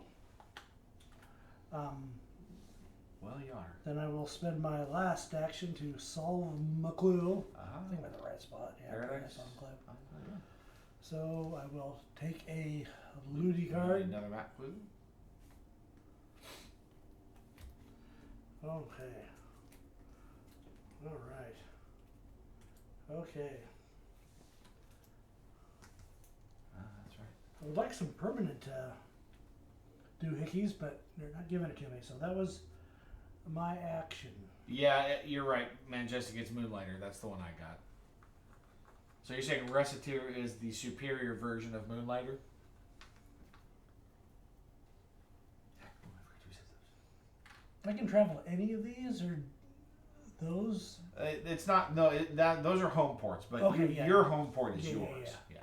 Well, you are. Then I will spend my last action to solve McClue. I think I'm in the right spot. Yeah, Paradise. Solve McClue. So I will take a Ludi card. Another map clue. Okay. All right. Okay. That's right. I would like some permanent doohickeys, but they're not giving it to me. So that was my action. Yeah, you're right. Majestic gets Moonlighter. That's the one I got. So you're saying Reciteer is the superior version of Moonlighter? I can travel any of these or those. It's not. No, those are home ports, but Okay, your home port is Yeah, yeah, yours. yeah.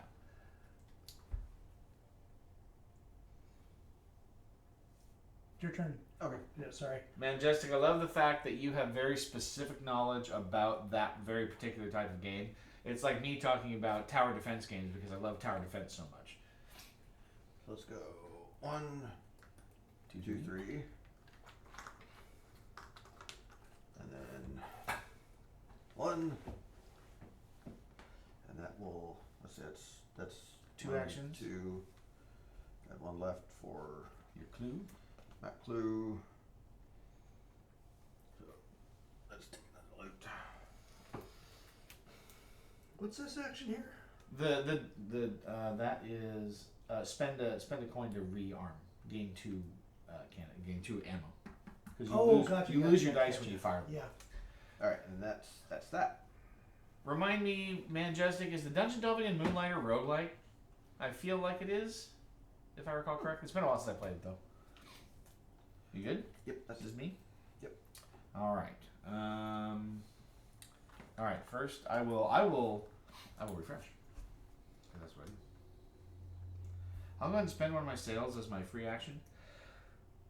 Your turn. Okay. Yeah, sorry. Majestic, I love the fact that you have very specific knowledge about that very particular type of game. It's like me talking about tower defense games because I love tower defense so much. So let's go 1, 2, 3. And then 1. And that will, let's see, that's 2 1, actions. 2. Got 1 left for Your clue. map clue. So let's take that loot. What's this action here? That is spend a coin to rearm, gain 2 gain 2 ammo. Because you lose your dice when you fire them. Yeah. All right, and that's that. Remind me, Majestic, is the Dungeon Delving and Moonlighter roguelike? I feel like it is, if I recall correctly. It's been a while since I played it though. You good? Yep, that's This is me? Yep. All right. All right. First, I will refresh. 'Cause that's what I do. I'll go ahead and spend one of my sails as my free action.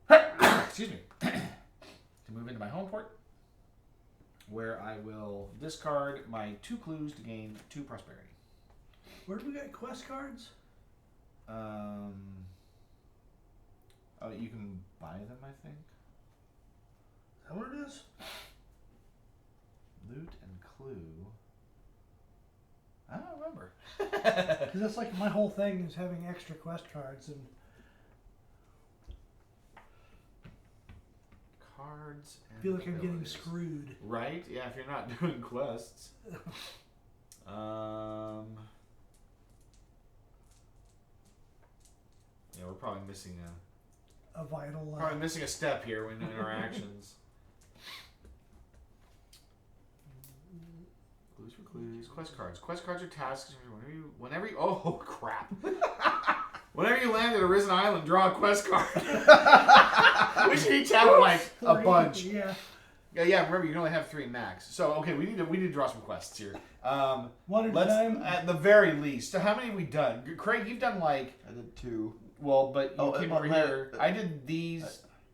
Excuse me. To move into my home port. where I will discard my 2 clues to gain 2 prosperity. Where do we get quest cards? Oh, you can buy them, I think. Is that what it is? Loot and clue. I don't remember. Because that's like my whole thing is having extra quest cards and. Cards and I feel like I'm getting abilities. screwed. Right? Yeah, if you're not doing quests. Yeah, we're probably missing A vital. probably missing a step here in our actions. Clues for clues. Quest cards. Quest cards are tasks. Whenever you. Oh crap! Whenever you land at a Risen Island, draw a quest card. We should each have like a bunch. Yeah. Yeah. Remember, you can only have 3 max. So okay, we need to draw some quests here. One at a Let's time. at the very least. So how many have we done? Craig, you've done like. I did 2. Well, but you Oh, came and over that- here. I did these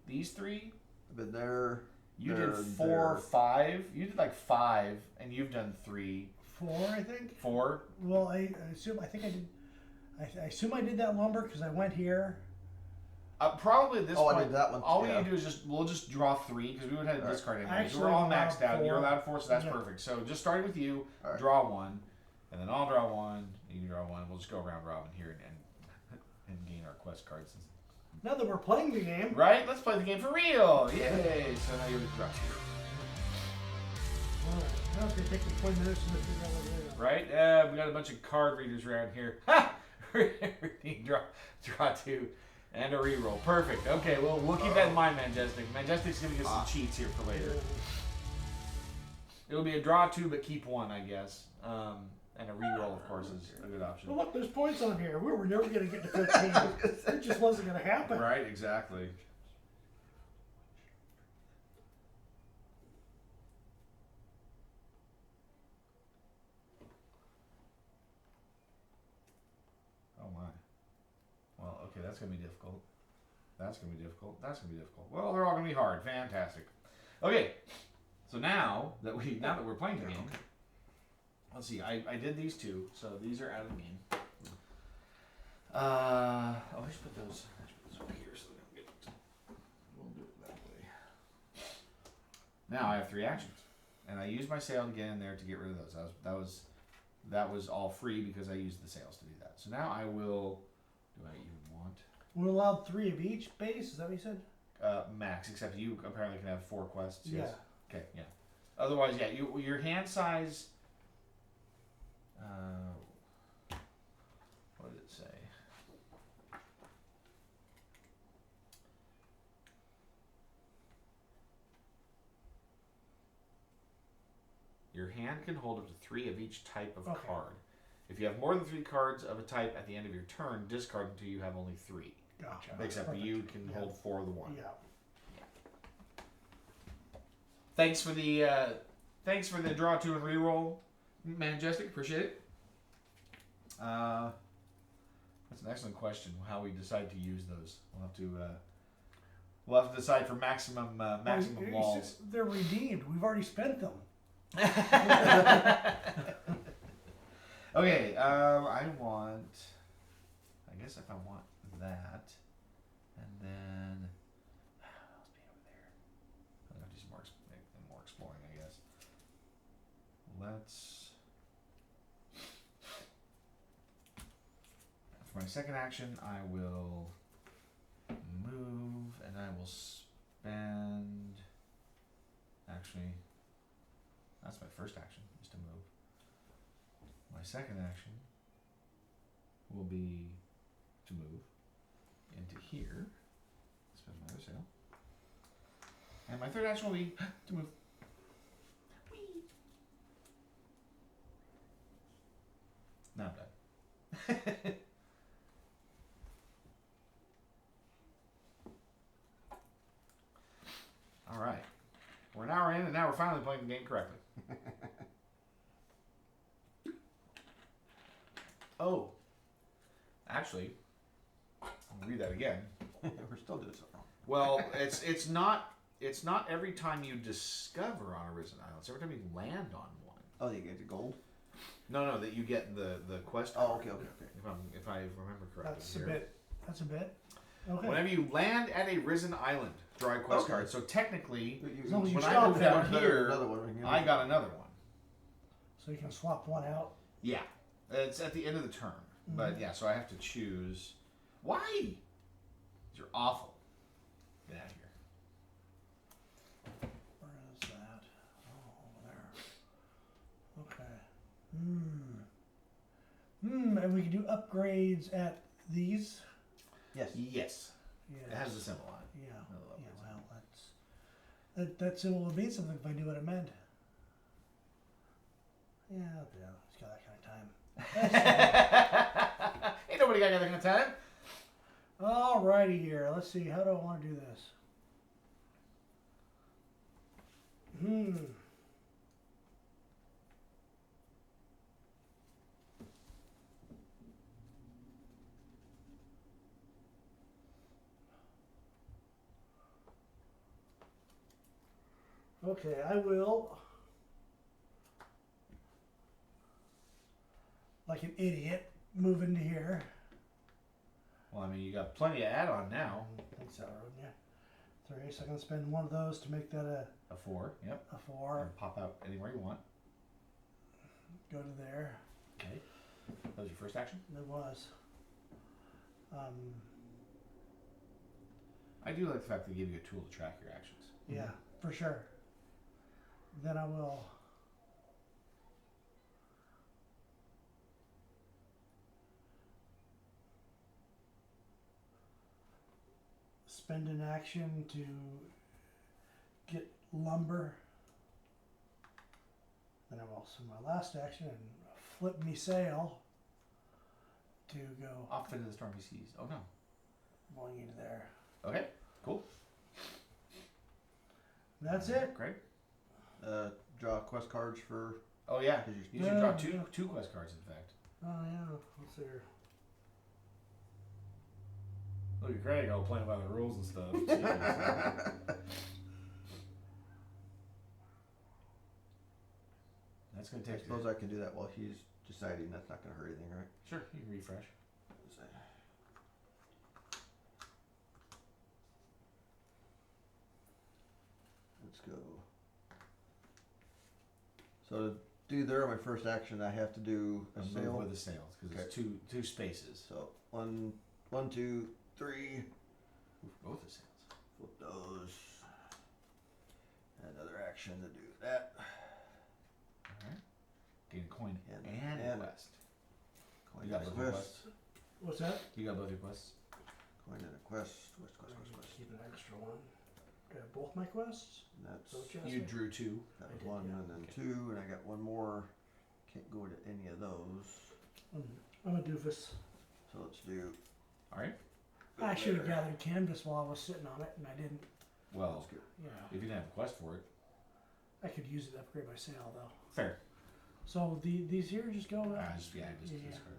3. I've been there. You there, did 4, there. 5. You did like 5, and you've done 3, 4, I think. 4. Well, I assume. I think I did. I assume I did that lumber because I went here. Probably at this Oh, point. I did that one, All we yeah. need to do is we'll just draw 3 because we would have to Alright. discard anyway. So Actually, we're all I'm maxed allowed out. You're 4. allowed 4, so that's Yeah. perfect. So just starting with you, Alright. draw 1, and then I'll draw 1. You can draw 1. We'll just go around robin here and gain our quest cards. Now that we're playing the game. Right? Let's play the game for real! Yay! So now you're the draw 2. Alright, now it's gonna take me 20 minutes to figure out what it is. Right? We got a bunch of card readers around here. Ha! draw 2 and a reroll. Perfect. Okay, well we'll keep that in mind, Majestic. Majestic's gonna get some cheats here for later. It'll be a draw 2 but keep 1, I guess. And a reroll, of course, is a good option. Well, look, there's points on here. We were never gonna get to 15. It just wasn't gonna happen. Right? Exactly. Oh my. Well, okay, that's gonna be difficult. That's gonna be difficult. That's gonna be difficult. Well, they're all gonna be hard. Fantastic. Okay, so now that we're playing the game, let's see. I did these 2, so these are out of the game. I should put those over here so they don't get. We'll do it that way. Now I have 3 actions, and I used my sail to get in there to get rid of those. That was all free because I used the sails to do that. So now I will. Do I even want We're allowed 3 of each base. Is that what you said? max? Except you apparently can have 4 quests. Yeah. Yes. Okay. Yeah. Otherwise, yeah. Your hand size. What did it say? Your hand can hold up to 3 of each type of Okay. card. If you have more than 3 cards of a type at the end of your turn, discard until you have only 3. Gotcha. Except Perfect. you can Yeah. hold 4 of the one. Yeah. Thanks for the draw 2 and reroll, Majestic. Appreciate it. That's an excellent question. How we decide to use those, we'll have to decide for maximum Well, walls. they're redeemed. We've already spent them. Okay, I want. I guess if I want that, and then let's be over there. I'm gonna do some more exploring, I guess. Let's. For my second action, I will move, and I will spend. Actually, that's my first action, is to move. My second action will be to move into here. Spend my other sail. And my third action will be to move. Whee! Now I'm done. Alright. We're an hour in, and now we're finally playing the game correctly. Oh. Actually, I'll read that again. We're still doing something wrong. Well, it's not It's not every time you discover on a risen island. It's every time you land on one. Oh, you get the gold? No, that you get the quest. Oh, card. okay. If I remember correctly. That's a here. bit. That's a bit. Okay. Whenever you land at a risen island, draw a quest Okay. card. So technically, As long as you when I stop moved there, down here, another one. I got another one. So you can swap one out. Yeah, it's at the end of the turn. But yeah, so I have to choose. Why? You're awful. Get out of here. Where is that? Oh, over there. Okay. And we can do upgrades at these. Yes. Yes, Yeah. it has a symbol on it. Yeah. I love Yeah. it. Well, that symbol would mean something if I knew what it meant. Yeah. It's got that kind of time. Ain't nobody got that kind of time. Alrighty here. Let's see. How do I want to do this? Okay, I will, like an idiot, move into here. Well, I mean, you got plenty of add-on now. Thanks, Road, yeah. 3, so I can spend one of those to make that A 4, yep. a 4. And pop out anywhere you want. Go to there. Okay. That was your first action? It was. I do like the fact they give you a tool to track your actions. Yeah, for sure. Then I will spend an action to get lumber. Then I will spend my last action and flip me sail to go Off into the stormy seas. Oh, no. going into there. Okay, cool. That's it. Great. Draw quest cards for. Oh, yeah. Cause You should draw two quest cards, in fact. Oh yeah, let's see here. Look at Craig all playing by the rules and stuff. That's going to I take suppose I can do that while he's deciding. That's not going to hurt anything, right? Sure, you can refresh. Let's go. So to do there, my first action, I have to do a Move sail. with the sails, because it's two spaces. So 1, 2, 3. Move both the sails. Flip those. Another action to do that. Alright. Gain a coin And- and a and- quest. Coin You got and a both your quest. quests? What's that? You got both your quests? Coin and a quest. Quest. Keep an extra one. Do I have both my quests? And that's So just You drew 2. that I was did, 1 yeah. and then Okay. 2, and I got one more. Can't go to any of those. I'm a doofus. So let's do. Alright. I should have gathered canvas while I was sitting on it, and I didn't. Well, Let's go. You know, if you didn't have a quest for it. I could use it to upgrade my sail though. Fair. So these here just go. Just Yeah. discard.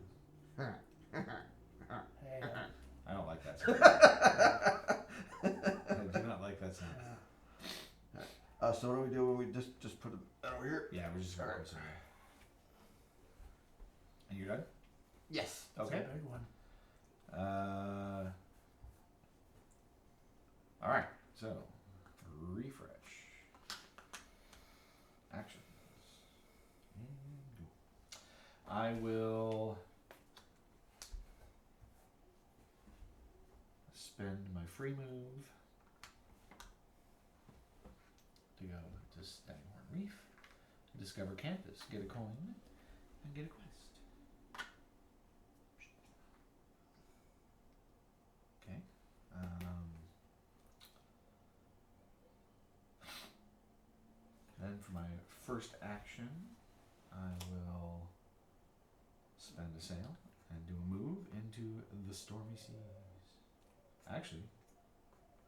Hey, I don't like that sound. I do not like that sound. So what do we do when we just put that over here? Yeah, we're just going to consider. And you're done? Yes. that's Okay. a big one. Alright, so refresh. Actions. And go. I will spend my free move to go to Staghorn Reef, discover campus, get a coin, and get a quest. Okay. Then for my first action, I will spend a sail and do a move into the stormy seas. Actually,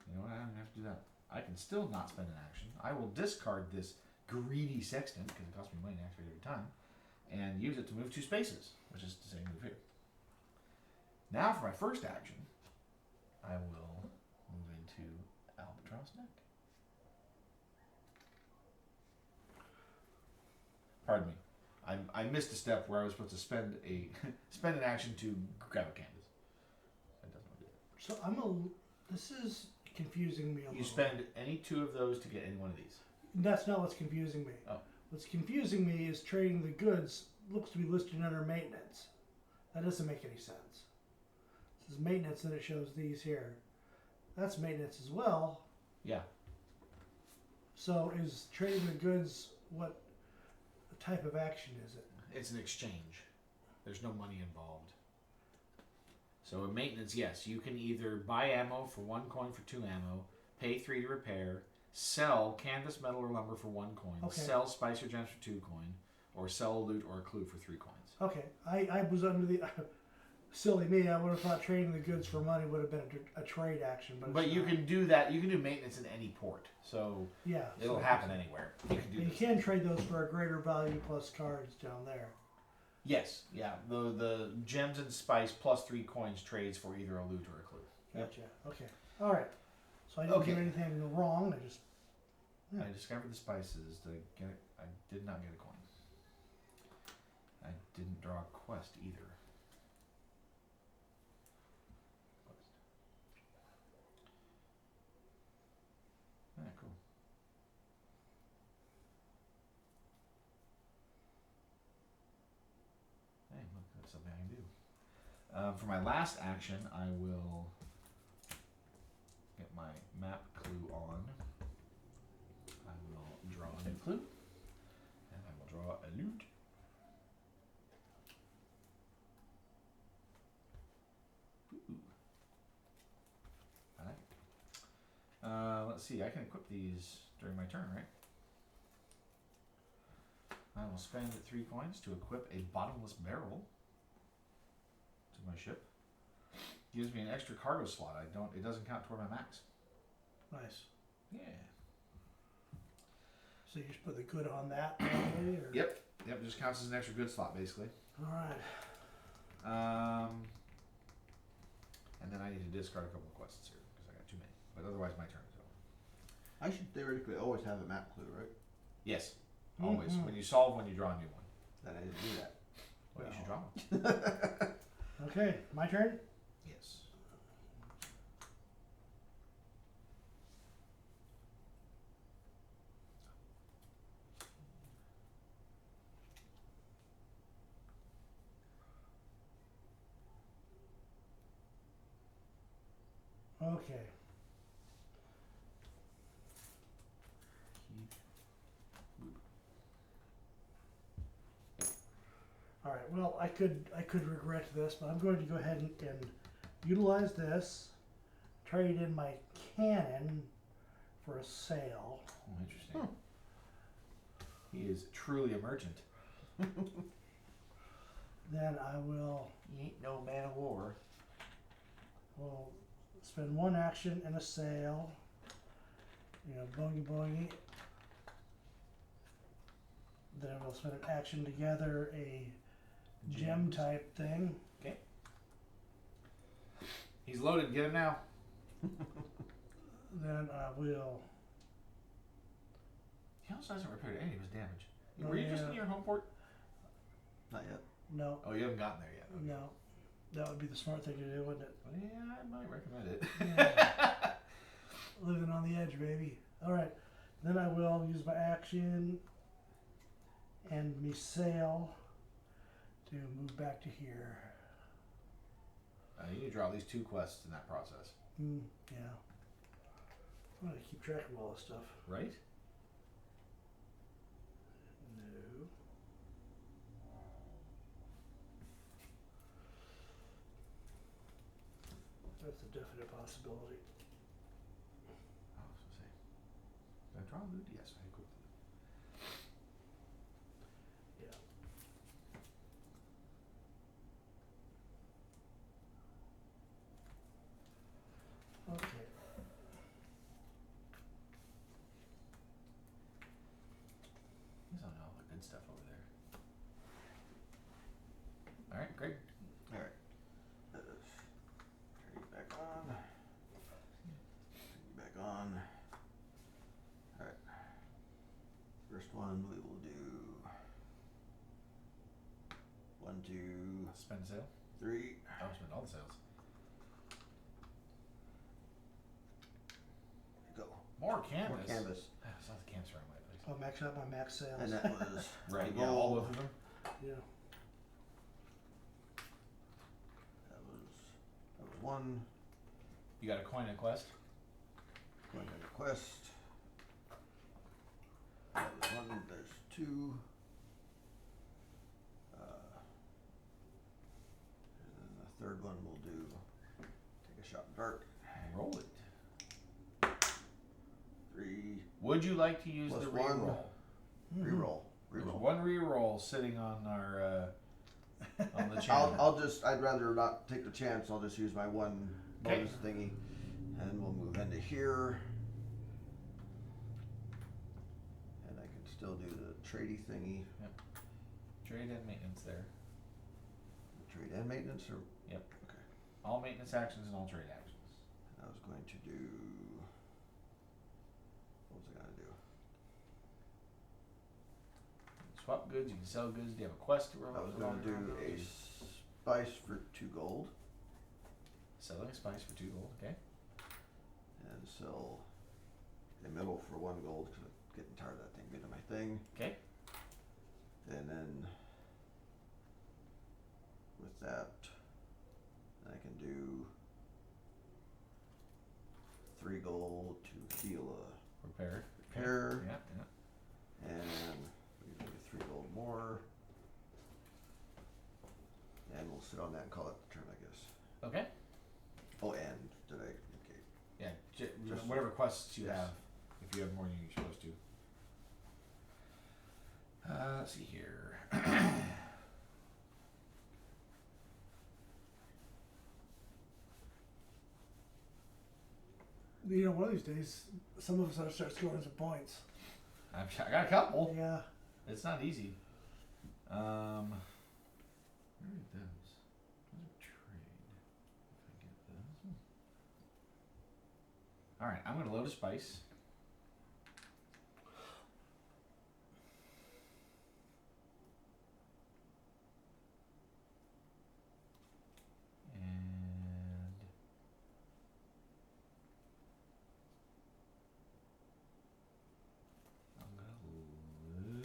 you know what? I don't have to do that. I can still not spend an action. I will discard this greedy sextant because it costs me money to activate every time, and use it to move 2 spaces, which is to say move here. Now for my first action, I will move into Albatross Neck. Pardon me. I missed a step where I was supposed to spend an action to grab a canvas. That doesn't do it. So this is confusing me a little. You spend any 2 of those to get any one of these. That's not what's confusing me. Oh. What's confusing me is trading the goods looks to be listed under maintenance. That doesn't make any sense. This is maintenance and it shows these here. That's maintenance as well. Yeah. So is trading the goods what type of action is it? It's an exchange. There's no money involved. So in maintenance, yes, you can either buy ammo for 1 coin for 2 ammo, pay 3 to repair, sell canvas, metal, or lumber for 1 coin, Okay. sell spice or gems for 2 coin, or sell a loot or a clue for 3 coins. Okay, I was under the silly me. I would have thought trading the goods for money would have been a trade action, but But it's you not. can do that. You can do maintenance in any port, so Yeah, it'll so- happen anywhere. You can do You this. can trade those for a greater value plus cards down there. Yes, yeah. The gems and spice plus 3 coins trades for either a loot or a clue. Gotcha. Okay. All right. So I didn't Okay. do anything wrong. I just Yeah. I discovered the spices. Did I get it? I did not get a coin. I didn't draw a quest either. Quest. Ah, cool. Hey, look, that's something I can do. For my last action, I will get my map clue on. I will draw a new clue, and I will draw a loot. Ooh. Alright. Let's see, I can equip these during my turn, right? I will spend 3 coins to equip a bottomless barrel to my ship. Gives me an extra cargo slot. It doesn't count toward my max. nice. Yeah. So you just put the good on that probably, or Yep. Yep, just counts as an extra good slot basically. all right. And then I need to discard a couple of quests here because I got too many. But otherwise, my turn is over. I should theoretically always have a map clue, right? Yes, always. Mhm. When you solve one, you draw a new one. That I didn't do that. Well, you should Well. draw one. Okay, my turn. Yes. Okay. All right. Well, I could regret this, but I'm going to go ahead and utilize this, trade in my cannon for a sail. Oh, interesting. He is truly a merchant. Then I will He ain't no man of war. spend 1 action and a sail. Bongy bongy. Then we'll spend an action together, a gem type thing. He's loaded. Get him now. Then I will. He also hasn't repaired any of his damage. Oh, Were you just yeah. in your home port? Not yet. No, Oh, you haven't gotten there yet. no. That would be the smart thing to do, wouldn't it? Well, yeah, I might recommend it. Yeah. Living on the edge, baby. All right. Then I will use my action and me sail to move back to here. You need to draw at least 2 quests in that process, Yeah. I'm gonna keep track of all this stuff. right? No. That's a definite possibility. I was gonna say. Did I draw a loot? Yes, I equipped the loot. Yeah. Okay. He's on all the good stuff over there. Alright, great. All right. Turn it back on. Turn it back on. All right. First one we will do 1, 2, Spend sale. 3. Oh, spend all the sales. Go. More canvas. More canvas. Ah, it's not the canvas around my place. I'll max out my max sales. And that was Right. the Yeah. All goal. both of them. Yeah. That was 1. You got a coin at quest. Going to quest. That was 1. There's 2. And then the third one we'll do. Take a shot in the dark. Roll it. 3. Would you like to use Plus the one. reroll? Reroll. There's Reroll. one reroll sitting on our on the channel. I'd rather not take the chance. I'll just use my 1 Okay. bonus thingy. And we'll move into here. And I can still do the tradey thingy. Trade and maintenance there. Trade and maintenance, or All maintenance actions and all trade actions. I was going to do. What was I gonna do? Swap goods. You can sell goods. Do you have a quest to roll? I was gonna do a spice for 2 gold Selling a spice for 2 gold. Okay. and sell a middle for 1 gold because I'm getting tired of that thing being my thing. Okay. And then with that, I can do 3 gold to heal a Repair. repair, Yeah. Yeah. and we can do 3 gold more. And we'll sit on that and call it the turn, I guess. Okay. Oh, and did I? Okay. Yeah. Just- Whatever quests you yes. have, if you have more than you're supposed to. Let's see here. You know, one of these days, some of us ought to start scoring some points. I got a couple. Yeah. It's not easy. Where are those? Those are trade. If I get those. All right, I'm gonna load a spice. And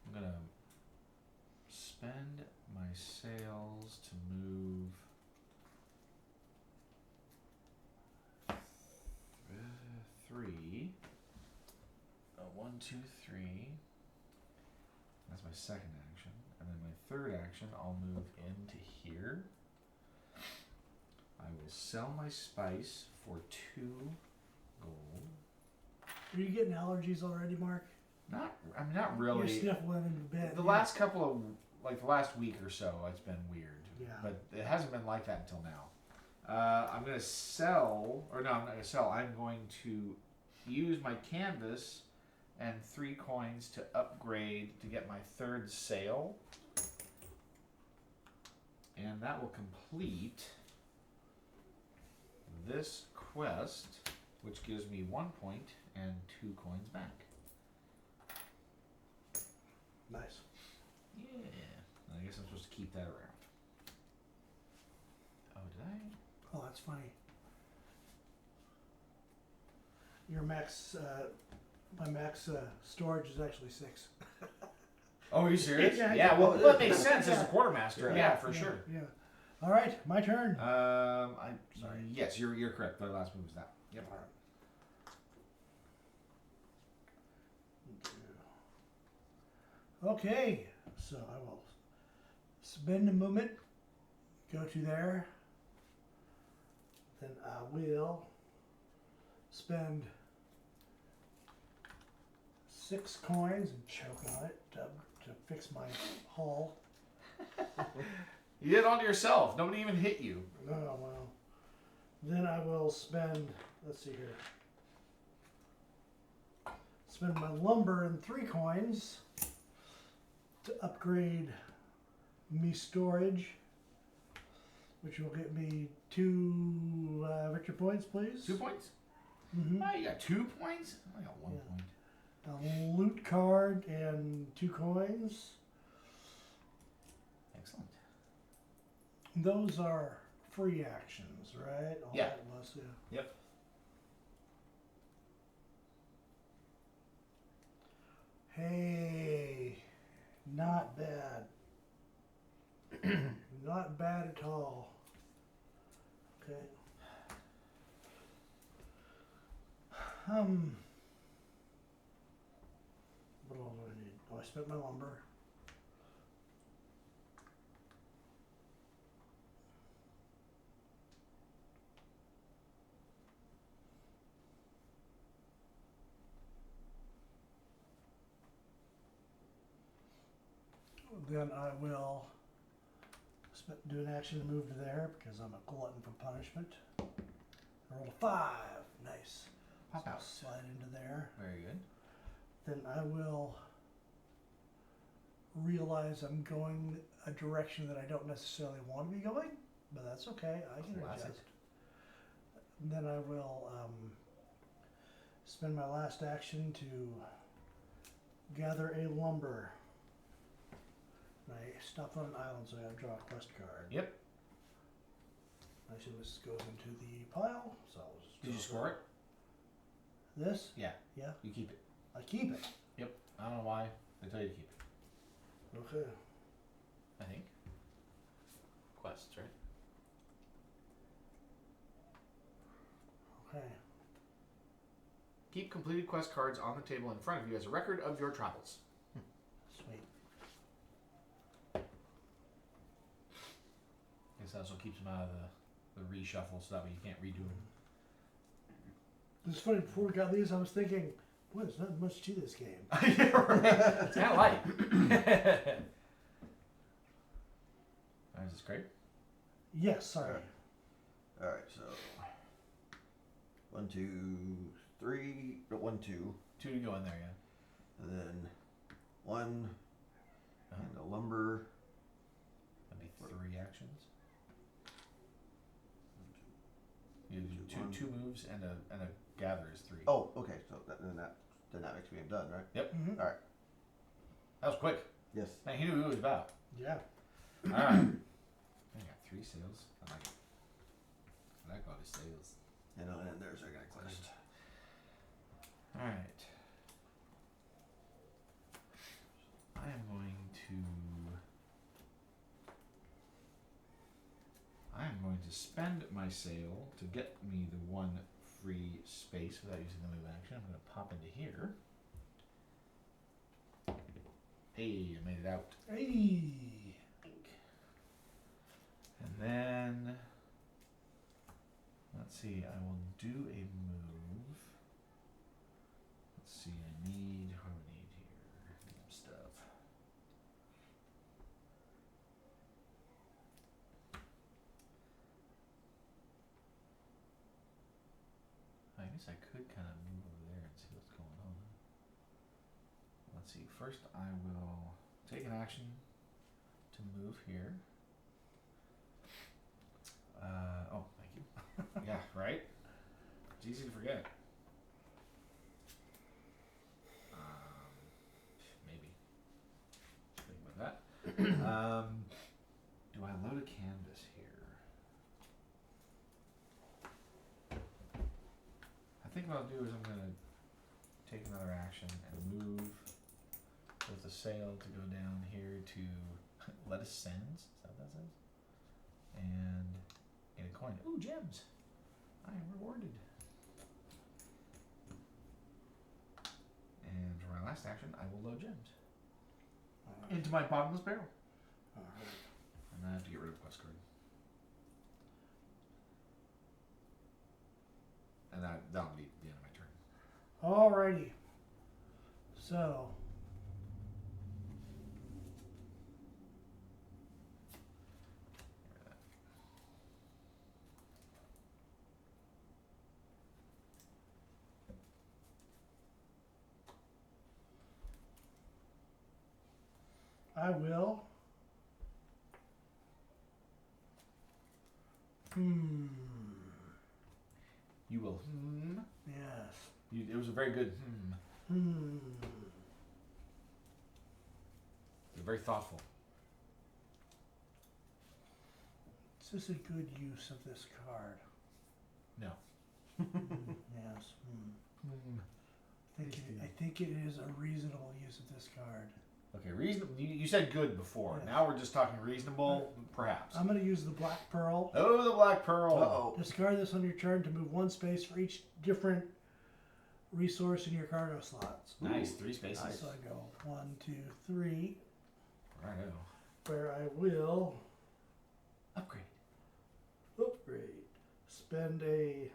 I'm gonna spend my sales to move 3. 1, 2, 3. That's my second action, and then my third action, I'll move into here. I will sell my spice for 2 gold. Are you getting allergies already, Mark? Not really. You're sniffling in the bed. The last couple of, like the last week or so, it's been weird. Yeah. But it hasn't been like that until now. I'm going to sell, or no, I'm not going to sell. I'm going to use my canvas and 3 coins to upgrade to get my 3rd sale. And that will complete this quest, which gives me 1 point and 2 coins back. Nice. Yeah. I guess I'm supposed to keep that around. Oh, did I? Oh, that's funny. Your max, my max storage is actually 6. Oh, are you serious? Yeah, Yeah, well, that makes sense as a Yeah. quartermaster. Yeah, for sure. Yeah. All right, my turn. I'm sorry. Yes, you're correct. The last move was that. Yep. All right. Okay, so I will spend a movement, go to there, then I will spend 6 coins and choke on it to fix my hull. You did it onto yourself. Nobody even hit you. Oh, well. Then I will spend, let's see here, spend my lumber and 3 coins to upgrade me storage, which will get me 2 victory points, please. 2 points? Mm-hmm. Oh, you got 2 points? I got 1 Yeah. point. A loot card and 2 coins. Excellent. Those are free actions, right? All Yeah. that was, yeah. Yep. Hey, not bad. Not bad at all. Okay. What all do I need? Oh, I spent my lumber. Then I will do an action to move to there because I'm a glutton for punishment. I rolled a 5. Nice. Pop So I'll out. slide into there. Very good. Then I will realize I'm going a direction that I don't necessarily want to be going, but that's okay. I can Classic. adjust. And then I will spend my last action to gather a lumber. And I stopped on an island, so I gotta draw a quest card. Yep. Actually, this goes into the pile, so I'll just Did you draw score it? This? Yeah. Yeah, You keep it. I keep it. Yep. I don't know why. They tell you to keep it. Okay. I think. Quests, right? Okay. Keep completed quest cards on the table in front of you as a record of your travels. Sweet. I guess also keeps them out of the reshuffle so that way you can't redo them. It's funny, before we got these, I was thinking, boy, there's not much to this game. Yeah, right. It's kind of light. Is this great? Yes, sorry. Alright, so 1, 2, 3, no, 1, 2, 2 to go in there, yeah. and then 1, Uh-huh. and a lumber. That'd be 3 actions. You do One. two moves and a gather is 3. Oh, okay, so then that makes me done, right? Mm-hmm. Alright, That was quick. yes. Man, he knew who he was about. Yeah. Alright. I got 3 sales. I like it. I like all the sales. And then there's our guy quest. Alright. I am going to spend my sale to get me the 1 free space without using the move action. I'm going to pop into here. Hey, I made it out. Hey. And then, let's see, I will do a move. Let's see, what do I need here? Some stuff. I guess I could kind of move over there and see what's going on. Let's see, first I will take an action to move here. Oh, thank you. Yeah, right? It's easy to forget. Maybe. Think about that. Do I load a canvas here? I think what I'll do is I'm going to take another action and move with the sail to go down here to let us sends. Is that what that says? And get a coin. Ooh, gems! I am rewarded. And for my last action, I will load gems into my bottomless barrel. Alright. And then I have to get rid of a quest card. And that'll be the end of my turn. Alrighty. So. I will. You will Yes. It was a very good You're very thoughtful. this a good use of this card? No. Yes. I think it is a reasonable use of this card. Okay, reasonable. You said good before. Yes. Now we're just talking reasonable, perhaps. I'm going to use the Black Pearl. Oh, the Black Pearl. Uh-oh. Discard this on your turn to move one space for each different resource in your cargo slots. Nice, 3 spaces. Nice. So I go 1, 2, 3, Righto. where I will Upgrade. upgrade. Spend a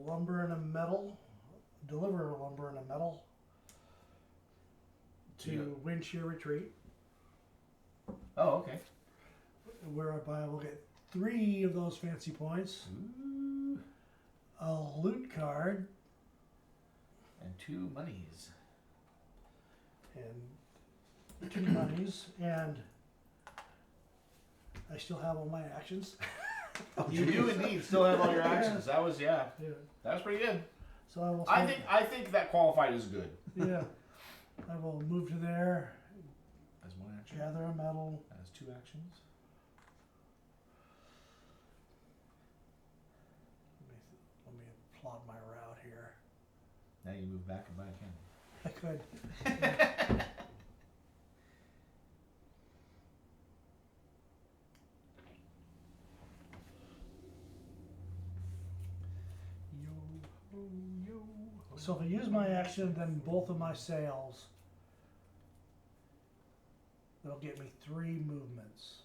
lumber and a metal. Deliver a lumber and a metal to Yeah. wind shear retreat, Oh, okay. whereby I will get 3 of those fancy points. Ooh. A loot card And 2 monies. and 2 monies, and I still have all my actions. Oh, You geez. do indeed still have all your actions. That was Yeah. that was pretty good. So I will. I think that qualified as good. Yeah. I will move to there, As 1 action. gather a metal. As 2 actions. Let me plot my route here. Now you move back and buy a cannon. I could. So if I use my action, then both of my sails, that'll get me 3 movements.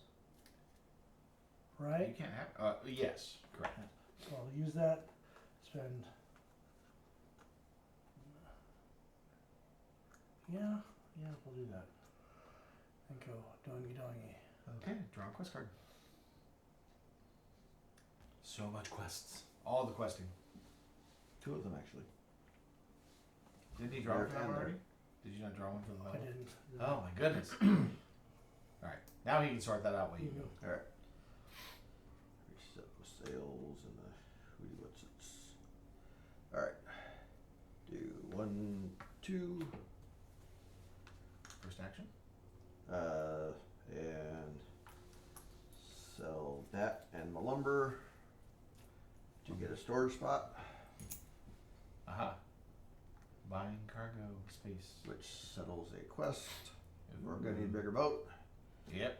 You Right? can't have. Yes, correct. So I'll use that, spend. Yeah, we'll do that. And go dongy dongy. Okay, draw a quest card. So much quests. All the questing. 2 of them, actually. Didn't he draw There one for that and one there. already? Did you not draw one for the I level? didn't. Oh my goodness. Alright, now he can sort that out while you go. Alright. Reset with sales and the whoody what's it's. Alright. Do 1, 2, First action? and sell that and my lumber to get a storage spot, Aha. Buying cargo space. which settles a quest. We're Ooh. gonna need a bigger boat. Yep.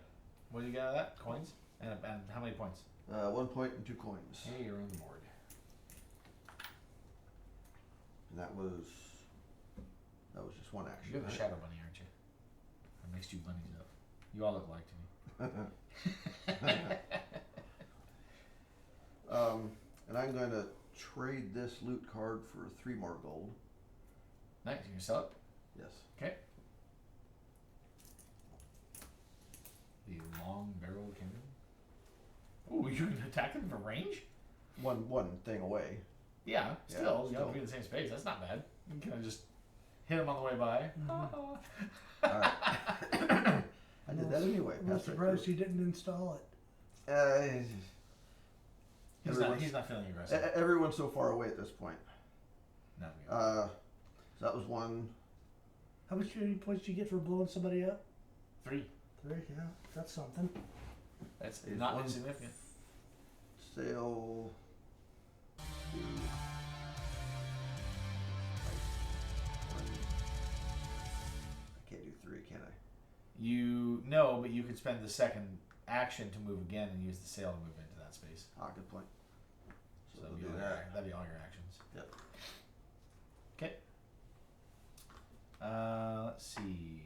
What do you got out of that? Coins? And how many points? 1 point and 2 coins. Hey, you're on the board. And that was just 1 action. You're the right? Shadow Bunny, aren't you? I mixed you bunnies up. You all look alike to me. And I'm going to trade this loot card for 3 more gold. Nice. You can sell it? Yes. Okay. The long barrel cannon. Oh, you can attack them from range? One thing away. Yeah, still. You still. don't be in the same space. That's not bad. You can kind of just hit them on the way by. Alright. I did that anyway. I'm Passed right surprised through. you didn't install it. He's not feeling aggressive. Everyone's so far away at this point. No, we are. So that was 1. How much points do you get for blowing somebody up? 3. 3, yeah. That's something. That's Is not one- insignificant. Sale. 2. I can't do 3, can I? No, but you could spend the second action to move again and use the sail to move into that space. Ah, good point. So So that'd we'll be, do all that. your, that'd be all your actions. Yep. Okay. Let's see.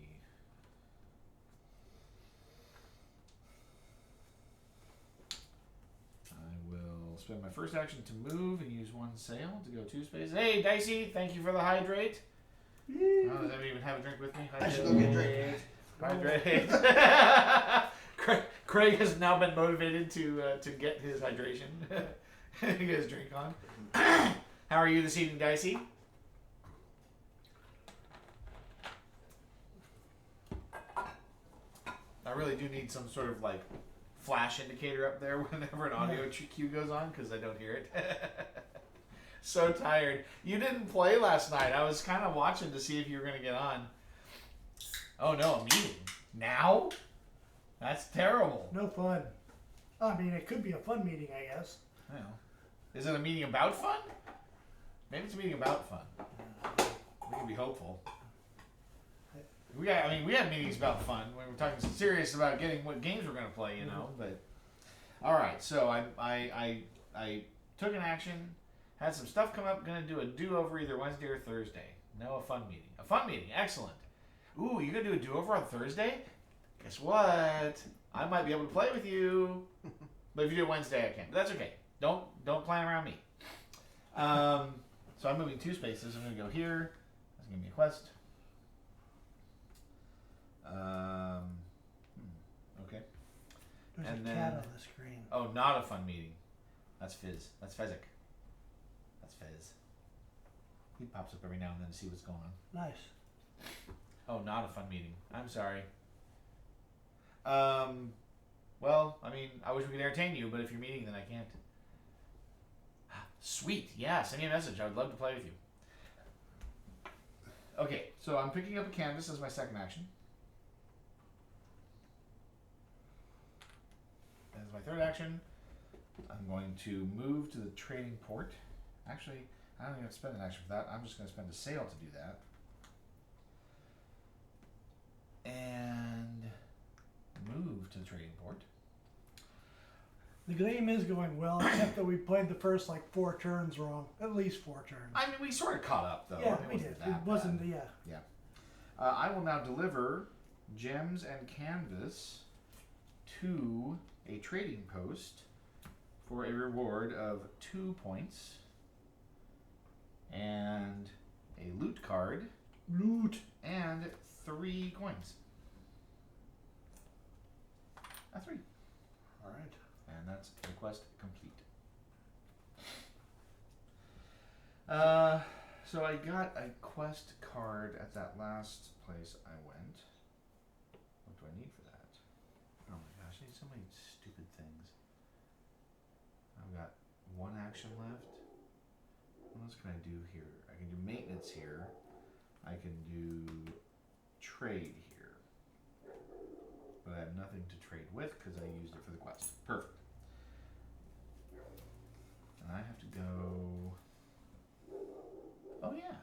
I will spend my first action to move and use 1 sail to go 2 spaces. Hey, Dicey, thank you for the hydrate. Oh, does anybody even have a drink with me? I should go get a drink. Hydrate. Craig has now been motivated to get his hydration. Get his drink on. How are you this evening, Dicey? I really do need some sort of like flash indicator up there whenever an audio cue goes on because I don't hear it. So tired. You didn't play last night. I was kind of watching to see if you were going to get on. Oh no, a meeting. Now? That's terrible. No fun. I mean, it could be a fun meeting, I guess. I don't know. Is it a meeting about fun? Maybe it's a meeting about fun. We can be hopeful. We had meetings about fun when we're talking serious about getting what games we're gonna play, you know. But all right, so I took an action, had some stuff come up, gonna do a do-over either Wednesday or Thursday. No, a fun meeting. A fun meeting, excellent. Ooh, you gonna do a do-over on Thursday? Guess what? I might be able to play with you. But if you do it Wednesday, I can't. But that's okay. Don't plan around me. So I'm moving 2 spaces. I'm gonna go here. That's gonna give me a quest. Okay. There's And a then- cat on the screen. Oh, not a fun meeting. That's Fizz. That's Fezzik. That's Fizz. He pops up every now and then to see what's going on. Nice. Oh, not a fun meeting. I'm sorry. Well, I mean, I wish we could entertain you, but if you're meeting, then I can't. Sweet. Yeah, send me a message. I would love to play with you. Okay, so I'm picking up a canvas as my second action. As my third action, I'm going to move to the trading port. Actually, I don't even have to spend an action for that. I'm just going to spend a sale to do that. And move to the trading port. The game is going well, except that we played the first like 4 turns wrong. At least 4 turns. I mean, we sort of caught up, though. Yeah, It we wasn't did. that It wasn't, bad. yeah. I will now deliver gems and canvas to a trading post for a reward of 2 points and a loot card Loot. and 3 coins. 3. Alright. And that's request complete. So I got a quest card at that last place I went. What do I need for that? Oh my gosh, I need so many stupid things. I've got 1 action left. What else can I do here? I can do maintenance here. I can do trade here. But I have nothing to trade with because I used it for the quest. Perfect. And I have to go. Oh yeah,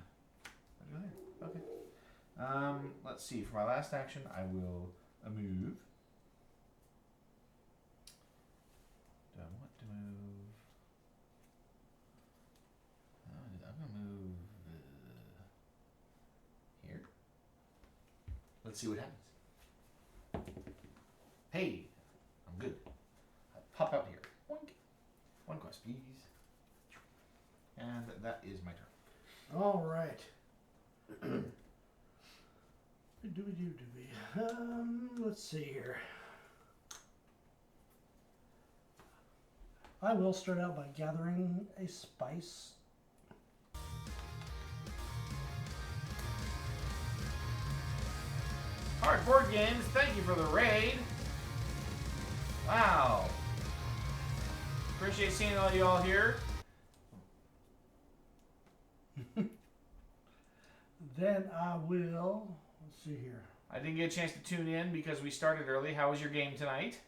I go there. Okay. Let's see. For my last action, I will move. Do I want to move? I'm gonna move here. Let's see what happens. Hey, I'm good. I pop out here. Boink. 1 quest, please. And that is my turn. Alright. Let's see here. I will start out by gathering a spice. Hard Board Games, thank you for the raid. Wow. Appreciate seeing all y'all here. Then I will, let's see here. I didn't get a chance to tune in because we started early. How was your game tonight?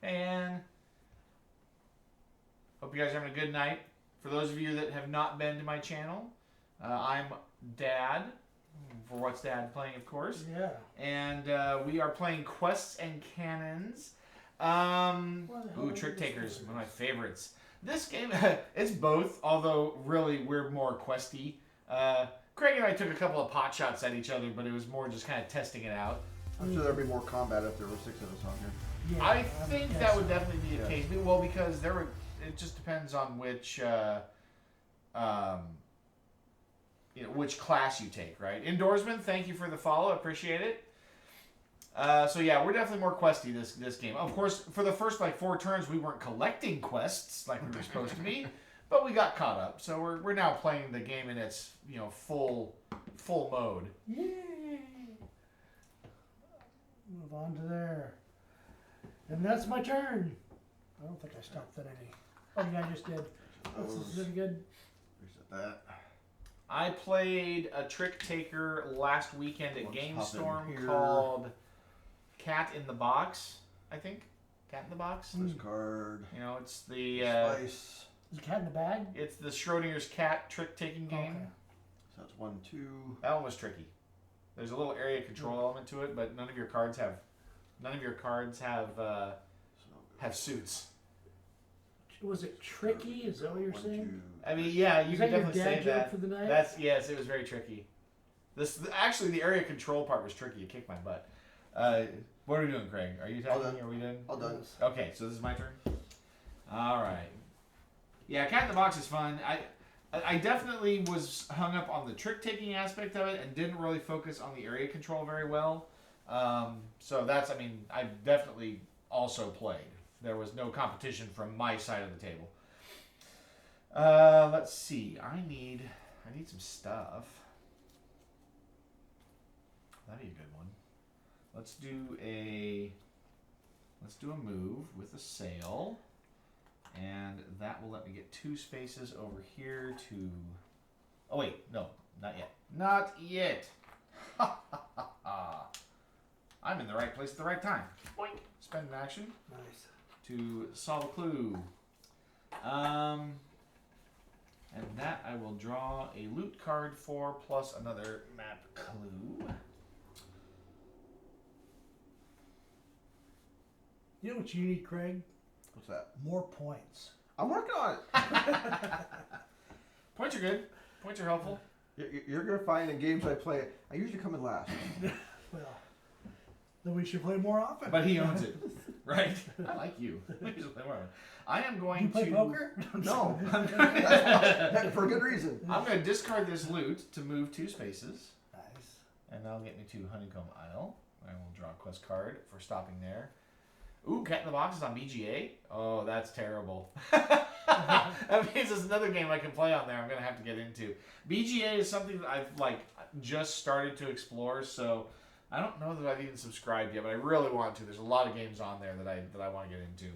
And hope you guys are having a good night. For those of you that have not been to my channel, I'm Dad, for What's Dad Playing, of course. Yeah. And we are playing Quests and Cannons. Ooh, Trick Takers, one of my favorites. This game, it's both, although really we're more questy. Craig and I took a couple of pot shots at each other, but it was more just kind of testing it out. I'm sure there'd be more combat if there were 6 of us on here. Yeah, I think that would so. definitely be the Yeah. case. Well, because there were, it just depends on which, which class you take, right? Indoorsman, thank you for the follow, appreciate it. So yeah, we're definitely more questy this game. Of course, for the first 4 turns, we weren't collecting quests like we were supposed to be, but we got caught up. So we're now playing the game in its full mode. Yay! Move on to there. And that's my turn. I don't think I stopped at any. Oh yeah, I just did. This is Those, really good. reset that. I played a trick taker last weekend at Let's Game hop in Storm here. called Cat in the Box, I think. Cat in the Box. This card. You know, it's the Spice. Is the cat in the bag? it's the Schrodinger's cat trick taking game. Okay. So that's 1, 2. That one was tricky. There's a little area control element to it, but none of your cards have So have suits. Was it tricky? Is that what you're 1, saying? 2. I mean, yeah, you Is can that your definitely dad say joke that. for the night? That's yes, it was very tricky. Actually the area control part was tricky. It kicked my butt. What are we doing, Craig? Are you All talking? done. Are we done? All done. Okay, so this is my turn. All right. Yeah, Cat in the Box is fun. I definitely was hung up on the trick taking aspect of it and didn't really focus on the area control very well. So that's, I mean, I definitely also played. There was no competition from my side of the table. Let's see. I need some stuff. That'd be a good one. Let's do a move with a sail. And that will let me get 2 spaces over here to... Oh, wait. No. Not yet. Not yet. I'm in the right place at the right time. Boink. Spend an action Nice. to solve a clue. And that I will draw a loot card for, plus another map clue. You know what you need, Craig? What's that? More points. I'm working on it. Points are good. Points are helpful. You're going to find in games I play, I usually come in last. Well, then we should play more often. But he owns it, right? I like you. I am going You play to... poker? No. For a good reason. I'm going to discard this loot to move 2 spaces. Nice. And that'll get me to Honeycomb Isle. I will draw a quest card for stopping there. Ooh, Cat in the Box is on BGA? Oh, that's terrible. That means there's another game I can play on there I'm going to have to get into. BGA is something that I've, just started to explore, so I don't know that I've even subscribed yet, but I really want to. There's a lot of games on there that I want to get into.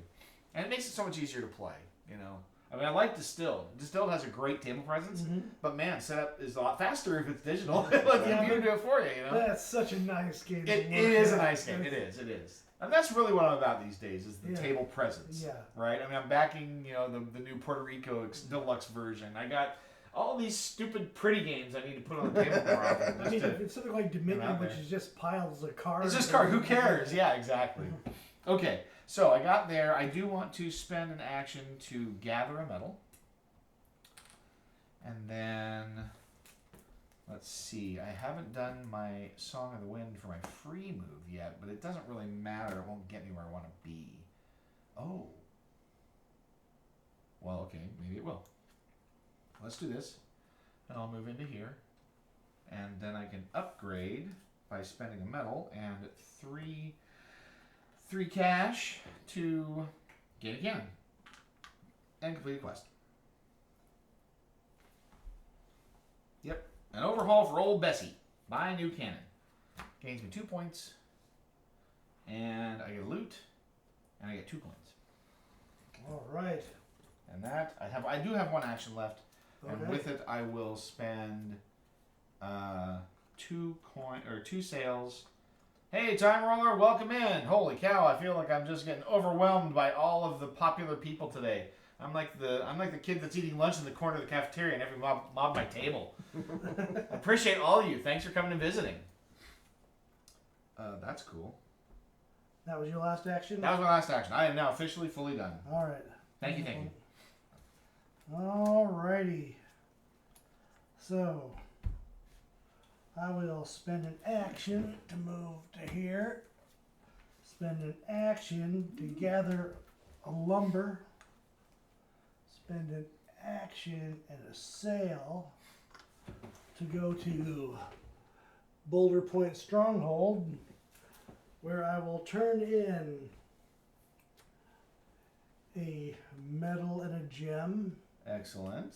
And it makes it so much easier to play, you know. I mean, I like Distilled. Distilled has a great table presence, but man, setup is a lot faster if it's digital. Let the computer do it for you, you know. That's such a nice game. It is a nice game. It is. And that's really what I'm about these days is the table presence. Yeah. Right? I mean, I'm backing, you know, the new Puerto Rico deluxe version. I got all these stupid pretty games I need to put on the table more often. I mean, it's something like Dominion, out which there. is just piles of cards. It's just card. Who cares? Yeah, exactly. Okay, so I got there. I do want to spend an action to gather a medal. And then, let's see. I haven't done my Song of the Wind for my free move yet, but it doesn't really matter. It won't get me where I want to be. Oh. Well, okay. Maybe it will. Let's do this. And I'll move into here. And then I can upgrade by spending a medal and three cash to get again. And complete a quest. Yep. An overhaul for old Bessie. Buy a new cannon. Gains me 2 points. And I get loot. And I get 2 coins. All right. And that I do have 1 action left. And Okay. with it I will spend 2 sales. Hey, Time Roller, welcome in. Holy cow, I feel like I'm just getting overwhelmed by all of the popular people today. I'm like the kid that's eating lunch in the corner of the cafeteria and every mob my table. I appreciate all of you. Thanks for coming and visiting. That's cool. That was your last action? That was my last action. I am now officially fully done. All right. Thank you, thank you. All righty. So, I will spend an action to move to here. Spend an action to gather a lumber. Spend an action and a sail to go to Boulder Point Stronghold, where I will turn in a medal and a gem. Excellent.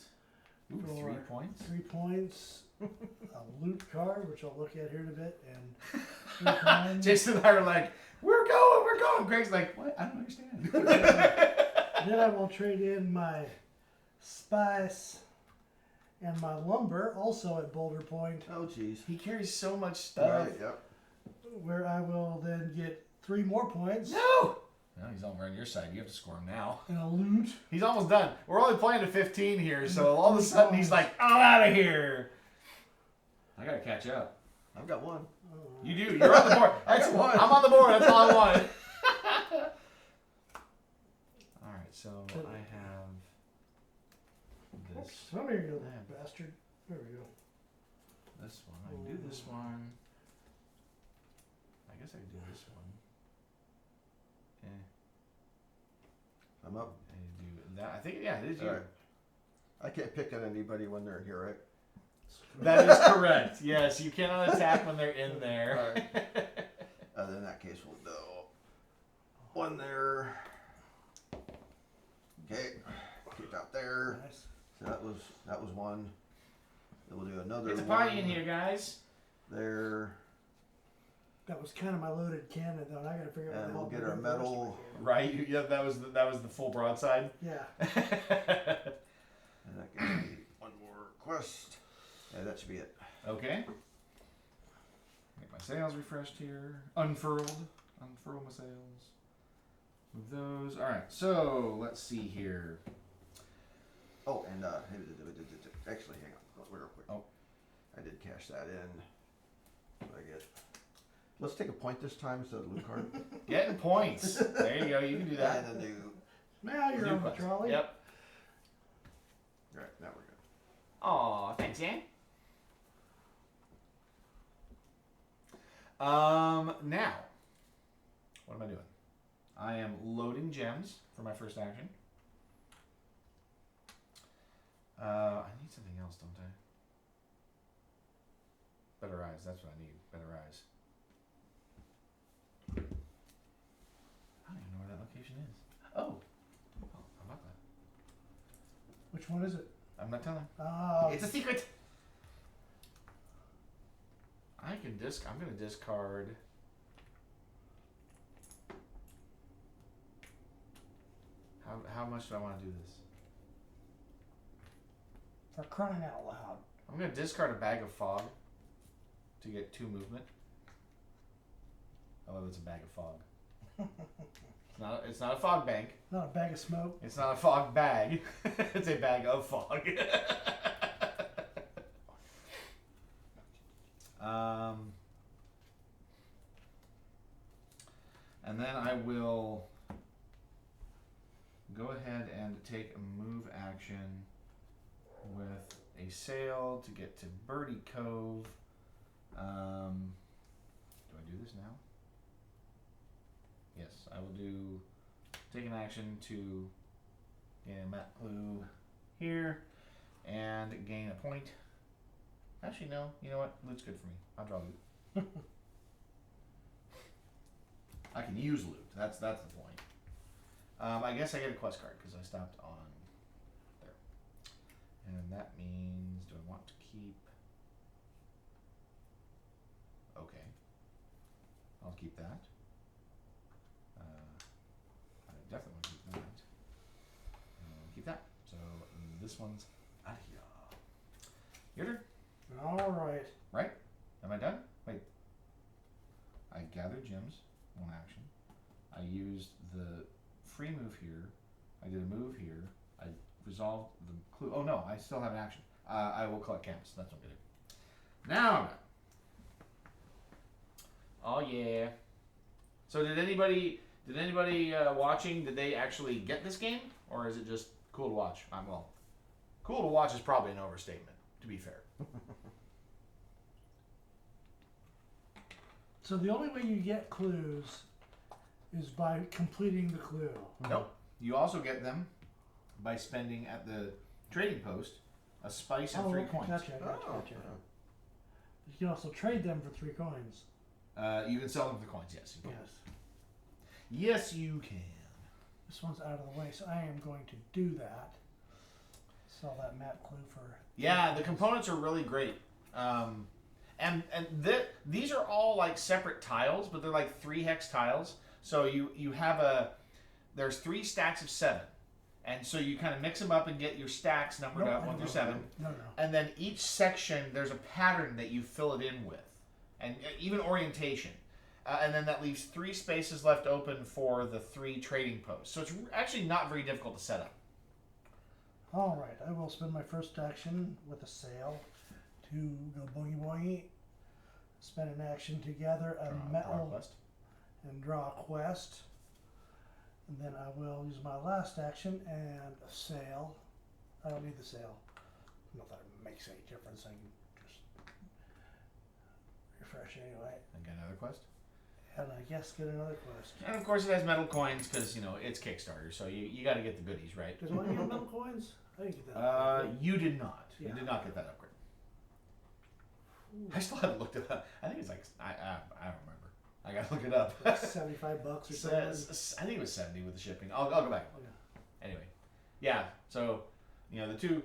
Ooh, For 3 points. 3 points. A loot card, which I'll look at here in a bit, and 3 coins. Jason and I are like, we're going. Greg's like, what? I don't understand. Then I will trade in my spice, and my lumber also at Boulder Point, Oh, jeez. He carries so much stuff. Right, yep. where I will then get 3 more points No! No, he's over on your side. You have to score him now. and a loot. He's almost done. We're only playing to 15 here, so all of a sudden he's like, I'm out of here. I gotta catch up. I've got one. You do. You're on the board. I got one. I'm on the board. That's all I want. All right, so I have this. Come here, you bastard. There we go. This one. I can do this one. I guess I can do this one. I'm up. I can do that. I think yeah, it is you. All right. I can't pick on anybody when they're here, right? That is correct. Yes, you cannot attack when they're in there. All right. In that case, we'll do one there. Okay, keep out there. Nice. So that was one. Then we'll do another. It's a one party in here, guys. there, That was kind of my loaded cannon, though. And I gotta figure out and what we'll the get hell our to do with the rest of metal. my Right? Yeah, that was the full broadside. cannon. And that gives me one more quest. Yeah, that should be it. Okay. Get my sails refreshed here. Unfurled. Unfurl my sails. Move those. All right. So let's see here. Oh, and actually, hang on, real quick. Oh. I did cash that in. What do I get? Let's take a point this time instead of loot card. Getting points. There you go. You can do that. And then do. Yeah. Now you're New on the quest. trolley. Yep. All right, now we're good. Aw, thanks, Dan. Now, what am I doing? I am loading gems for my first action. I need something else, don't I? Better eyes, that's what I need. Better eyes. I don't even know where that location is. Oh, how about that? Which one is it? I'm not telling. It's It's a secret. I can I'm gonna discard. How much do I want to do this? for crying out loud. I'm gonna discard a bag of fog to get 2 movement. I love it's a bag of fog. It's not a fog bank. Not a bag of smoke. It's not a fog bag. It's a bag of fog. And then I will go ahead and take a move action with a sail to get to Birdie Cove. Do I do this now? Yes, I will do take an action to gain a map clue here and gain a point. Actually, no. You know what? Loot's good for me. I'll draw loot. I can use loot. That's the point. I guess I get a quest card because I stopped on there. And that means, do I want to keep? Okay. I'll keep that. I definitely want to keep that. Keep that. So this one's out of here. Your turn. All right. Right? Am I done? Wait. I gathered gems, 1 action. I used the free move here. I did a move here. I resolved the clue. Oh no, I still have an action. I will collect canvas. That's what I'm gonna do. Now I'm done. Oh yeah. So did anybody watching, did they actually get this game? Or is it just cool to watch? Well, cool to watch is probably an overstatement, to be fair. So the only way you get clues is by completing the clue. Nope. You also get them by spending at the trading post a spice and 3 coins. Gotcha. You can also trade them for 3 coins. You can sell them for coins, yes. You can. Yes. Yes, you can. This one's out of the way, so I am going to do that. Sell that map clue for. Yeah, the components are really great. These are all like separate tiles, but they're like 3 hex tiles. So you have there's 3 stacks of 7, And so you kind of mix them up and get your stacks numbered No, up I 1 don't through know. 7. No. And then each section, there's a pattern that you fill it in with, and even orientation. And then that leaves 3 spaces left open for the 3 trading posts. So it's actually not very difficult to set up. All right, I will spend my first action with a sail to go boogie boogie. Spend an action to gather a Draw a metal quest. and draw a quest. And then I will use my last action and a sail. I don't need the sail. Not that it makes any difference. I can just refresh anyway. And get another quest. And I guess get another quest. And of course it has metal coins because, you know, it's Kickstarter, so you got to get the goodies, right? Does one have metal coins? I didn't get that. You did not. Yeah. You did not get that upgrade. I still haven't looked it up. I think it's like, I don't remember. I got to look it up. Like $75 or something. I think it was 70 with the shipping. I'll go back. Okay. Anyway, yeah. So, you know, the two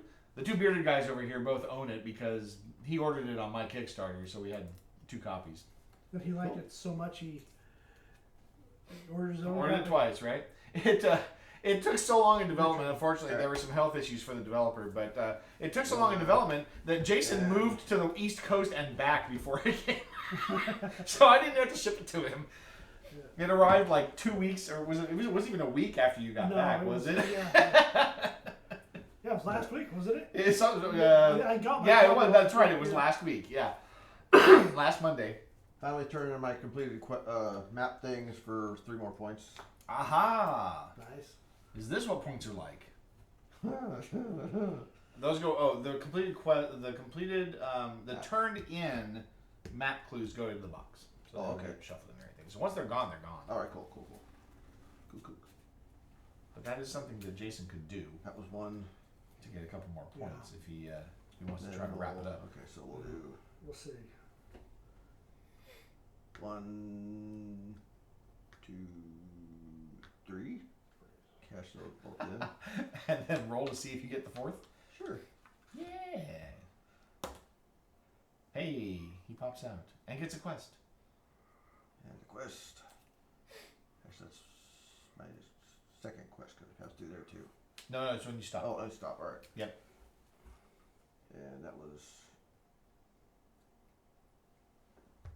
bearded guys over here both own it because he ordered it on my Kickstarter, so we had 2 copies. But he liked it so much he ordered his own. Ordered it copy. twice, right? It took so long in development. Unfortunately, there were some health issues for the developer, but it took so long in development that Jason moved to the East Coast and back before it came. So I didn't have to ship it to him. It arrived like 2 weeks, or was it? It wasn't even a week after you got back, was it? Yeah. Yeah, it was last week, wasn't it? It's I got my yeah, it copy was. That's last right. week, It was yeah. last week. Yeah, last Monday. Finally turned in my completed map things for 3 more points. Aha! Nice. Is this what points are like? Those go. Oh, the completed the turned in map clues go into the box. So Oh, they'll okay. get shuffled and everything. So once they're gone, they're gone. All right, cool. But that is something that Jason could do That was one. to get a couple more Yeah. points if he wants to try to wrap it up. Okay, so we'll do We'll see. 1, 2, 3. Cash those both in. And then roll to see if you get the 4th. Sure. Yeah. Hey, he pops out and gets a quest. And the quest. Actually, that's my second quest because it has to do there too. No, it's when you stop. Oh, I stop. All right. Yep. And that was.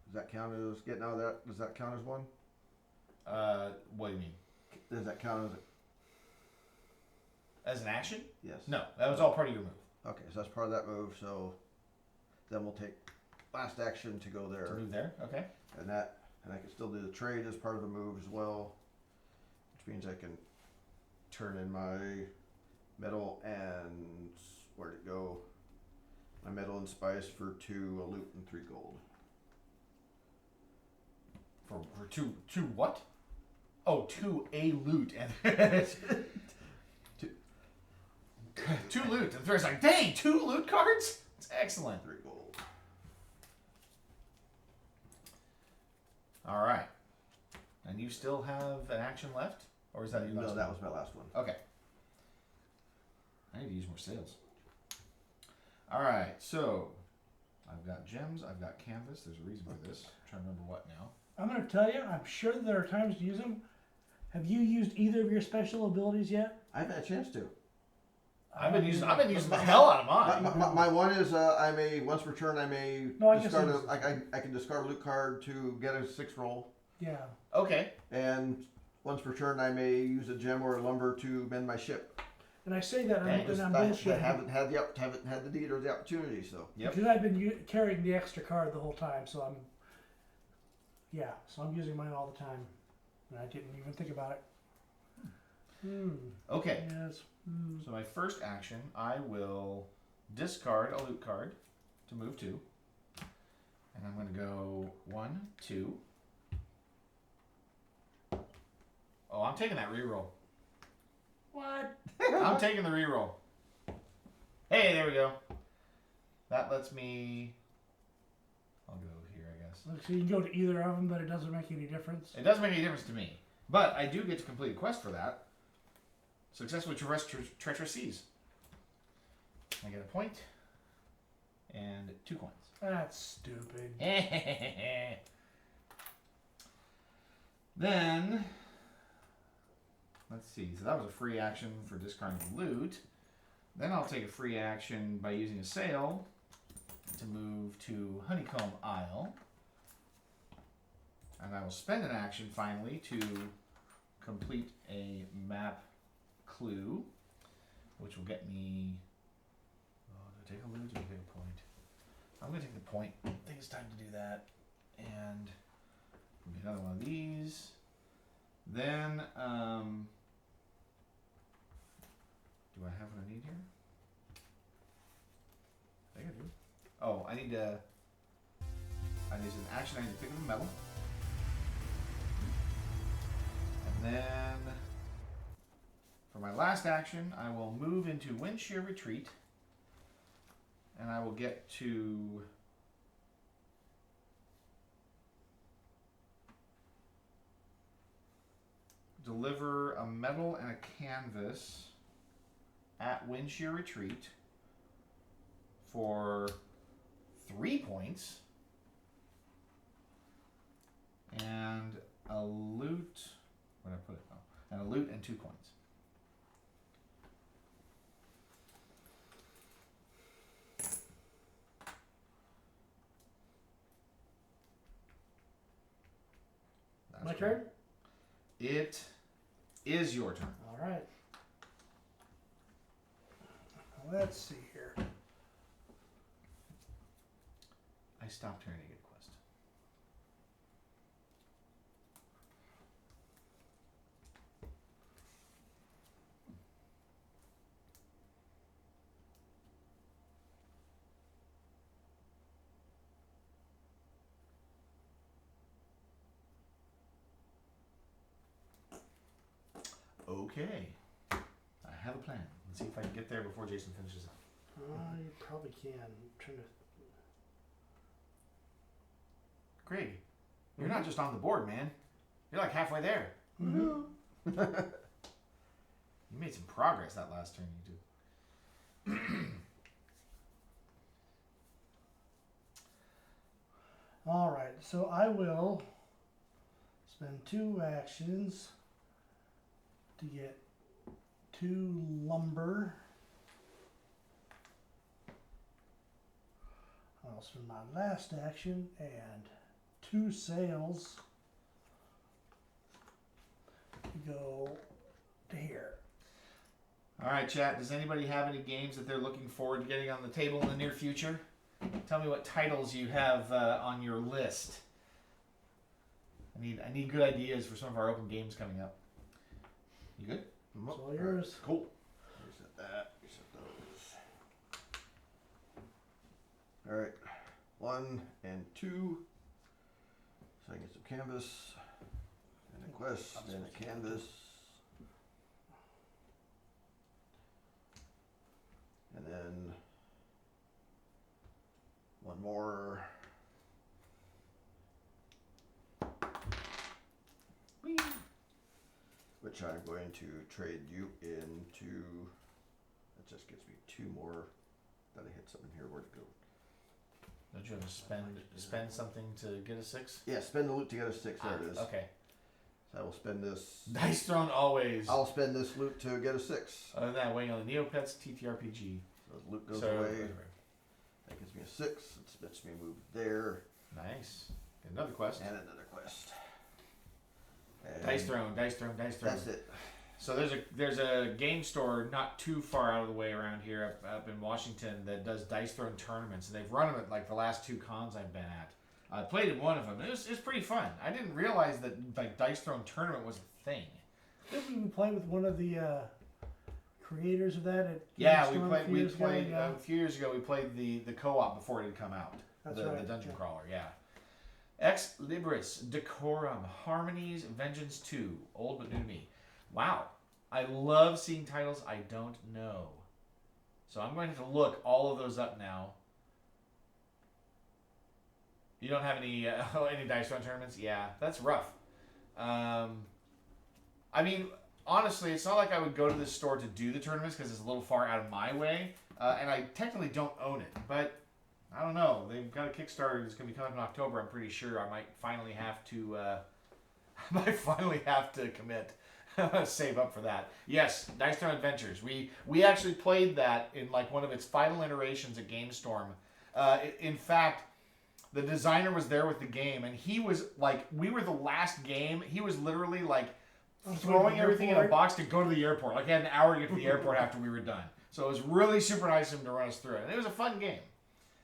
Does that count as getting out of that? Does that count as one? What do you mean? Does that count as As an action? yes? No, that was all part of your move. Okay, so that's part of that move. So then we'll take last action to go To there, move there, okay. and I can still do the trade as part of the move as well, which means I can turn in my metal and where'd it go? My metal and spice for 2, a loot, and 3 gold. For two what? Oh, 2 a loot and two loot. And Thread's like, dang, 2 loot cards? It's excellent. 3 gold. All right. And you still have an action left, or is that your last? No, that one? was my last one. Okay. I need to use more sails. All right, so I've got gems, I've got canvas. There's a reason for this. I'm trying to remember what now. I'm going to tell you, I'm sure that there are times to use them. Have you used either of your special abilities yet? I've had a chance to. I've been using the hell out of mine. My one is I may once per turn I may No, I guess discard it was- I can discard a loot card to get a 6 roll, Yeah. Okay. and once per turn I may use a gem or a lumber to mend my ship. And I say that, Dang, and I'm I bullshitting. haven't had the deed or the opportunity. So Yep. Because I've been carrying the extra card the whole time, so I'm using mine all the time. And I didn't even think about it. Okay. Yes. So my first action, I will discard a loot card to move 2. And I'm going to go 1, 2. Oh, I'm taking that reroll. What? I'm taking the reroll. Hey, there we go. That lets me... I'll go here, I guess. So you can go to either of them, but it doesn't make any difference. It doesn't make any difference to me. But I do get to complete a quest for that. Successfully traverse treacherous seas. I get a point. And 2 coins. That's stupid. Then, let's see. So that was a free action for discarding the loot. Then I'll take a free action by using a sail to move to Honeycomb Isle. And I will spend an action finally to complete a map clue, which will get me. Oh, do I take a loot or do I take a point? I'm going to take the point. I think it's time to do that. And another one of these. Then, do I have what I need here? I think I do. Oh, I need to. I need an action. I need to pick up a medal. And then, for my last action, I will move into Windshear Retreat. And I will get to. Deliver a medal and a canvas at Windshear Retreat for 3 points and a loot. Where did I put it? Oh, and a loot and 2 points. My turn? It is your turn. All right. Let's see here. I stopped hearing a good quest. Okay. I have a plan. Let's see if I can get there before Jason finishes up. You probably can. I'm trying to. Greg, you're not just on the board, man. You're like halfway there. Mm-hmm. You made some progress that last turn you did. All right. So I will spend 2 actions to get 2 lumber. I'll spend my last action and 2 sails to go to here. All right, chat. Does anybody have any games that they're looking forward to getting on the table in the near future? Tell me what titles you have on your list. I need good ideas for some of our open games coming up. You good? It's all yours. Cool. Reset that. Reset those. All right. 1 and 2. So I get some canvas and a quest and a canvas. And then 1 more. Whee! Which I'm going to trade you into. That just gives me 2 more. Thought I hit something here. Where'd it go? Don't you have to spend something to get a 6? Yeah, spend the loot to get a 6. There it is. Okay. So I will spend this. Dice thrown always. I'll spend this loot to get a 6. Other than that, weighing on the Neopets TTRPG. So the loot goes away. That gives me a 6. It lets me move there. Nice. Get another quest. And another quest. And Dice thrown. That's it. So there's a game store not too far out of the way around here up in Washington that does dice thrown tournaments, and they've run them at like the last 2 cons I've been at. I played in one of them. It was pretty fun. I didn't realize that like dice thrown tournament was a thing. Didn't we play with one of the creators of that at Yeah, Gamestorm we a few years ago? played Yeah. a few years ago. We played the co-op before it had come out. That's the right, dungeon yeah. crawler, yeah. Ex Libris, Decorum, Harmonies, Vengeance 2, Old But New to Me. Wow. I love seeing titles I don't know. So I'm going to have to look all of those up now. You don't have any any dice run tournaments? Yeah, that's rough. I mean, honestly, it's not like I would go to this store to do the tournaments because it's a little far out of my way. And I technically don't own it, but I don't know. They've got a Kickstarter that's going to be coming up in October. I'm pretty sure I might finally have to. I might finally have to commit. I'm gonna save up for that. Yes, Dice Town Adventures. We actually played that in like one of its final iterations at GameStorm. In fact, the designer was there with the game, and he was like, we were the last game. He was literally like throwing everything in a box to go to the airport. Like he had an hour to get to the airport after we were done. So it was really super nice of him to run us through it, and it was a fun game.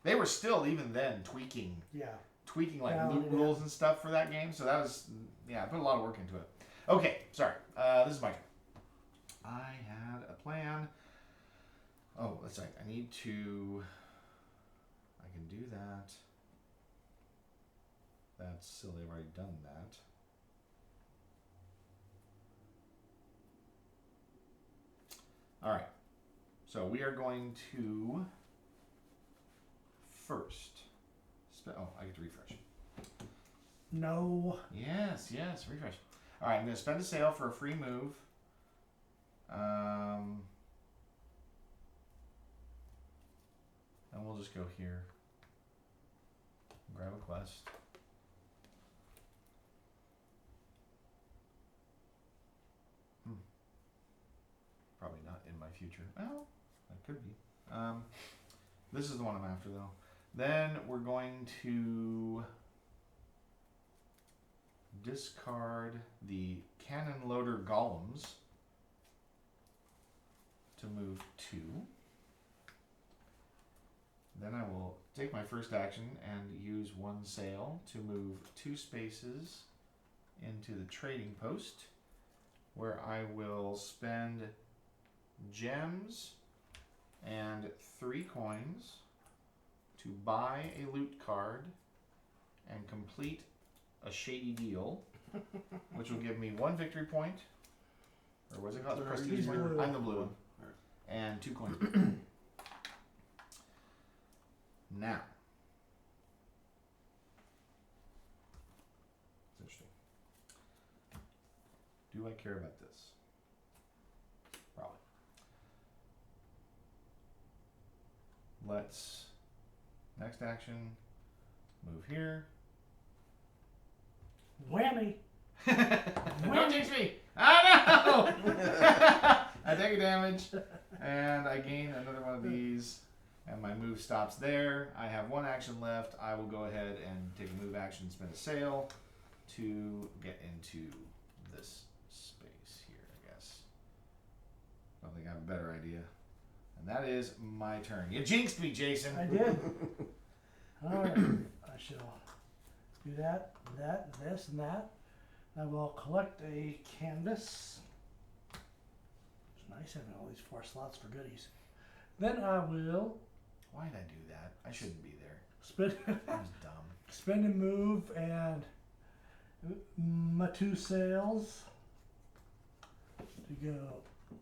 They were still even then tweaking like loot rules and stuff for that game. So that was I put a lot of work into it. Okay, sorry. This is my turn. I had a plan. Oh, that's right. I need to. I can do that. That's silly. I've already done that. All right. So we are going to first. Oh, I get to refresh. No. Yes, refresh. All right, I'm going to spend a sale for a free move. And we'll just go here. Grab a quest. Probably not in my future. Well, that could be. This is the one I'm after, though. Then we're going to discard the cannon loader golems to move 2. Then I will take my first action and use 1 sail to move 2 spaces into the trading post, where I will spend gems and 3 coins to buy a loot card and complete a shady deal, which will give me 1 victory point, or what's it called? The prestige point? I'm the blue one. And 2 coins. Now, it's interesting. Do I care about this? Probably. Let's, next action, move here. Whammy. Don't jinx me! Oh no! I take a damage, and I gain another one of these, and my move stops there. I have 1 action left. I will go ahead and take a move action, spend a sail to get into this space here, I guess. I don't think I have a better idea. And that is my turn. You jinxed me, Jason. I did. Alright. I shall do that, this, and that. I will collect a canvas. It's nice having all these 4 slots for goodies. Then I will Why did I do that? I shouldn't be there. spend I was dumb. spend and move and my 2 sails to go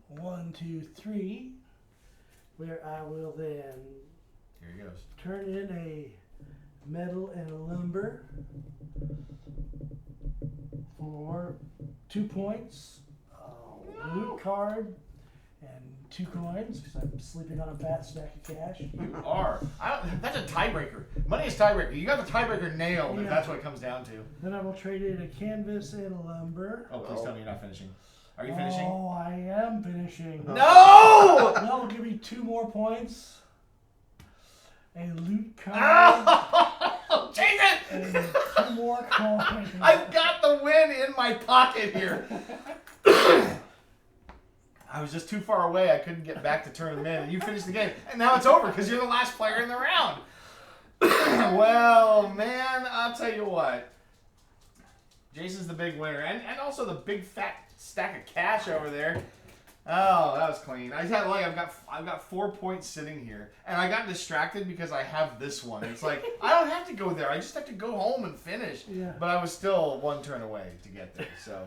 1, 2, 3, where I will then Here he goes. turn in a metal and a lumber for 2 points, loot card, and 2 coins because I'm sleeping on a fat stack of cash. You are. That's a tiebreaker. Money is tiebreaker. You got the tiebreaker nailed if Yeah. that's what it comes down to. Then I will trade in a canvas and a lumber. Oh, please tell me you're not finishing. Are you finishing? Oh, I am finishing. No! That will give me 2 more points. A loot card. Oh, Jason! And 2 more coins. I've got the win in my pocket here. I was just too far away. I couldn't get back to turn them in. And you finished the game. And now it's over because you're the last player in the round. Well, man, I'll tell you what. Jason's the big winner. And also the big fat stack of cash over there. Oh, that was clean. I had like I've got 4 points sitting here, and I got distracted because I have this one. It's like I don't have to go there. I just have to go home and finish. Yeah. But I was still 1 turn away to get there. So,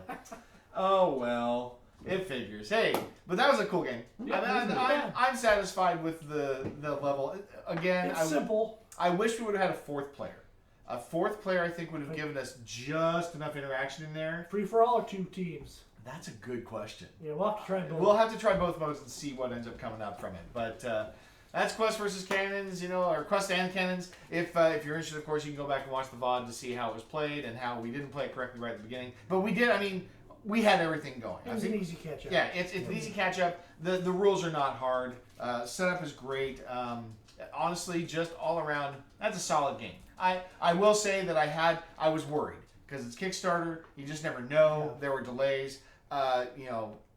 oh well, it figures. Hey, but that was a cool game. Yeah, I'm satisfied with the level. Again, It's simple. I wish we would have had a 4th player. A 4th player, I think, would have given us just enough interaction in there. Free for all or 2 teams? That's a good question. Yeah, we'll have to try both. We'll have to try both modes and see what ends up coming up from it. But that's Quest versus Cannons, or Quest and Cannons. If you're interested, of course, you can go back and watch the VOD to see how it was played and how we didn't play it correctly right at the beginning. But we did, we had everything going. It was an easy catch up. Yeah, it's an easy catch up. The rules are not hard. Setup is great. Honestly, just all around, that's a solid game. I will say that I was worried because it's Kickstarter. You just never know. Yeah. There were delays.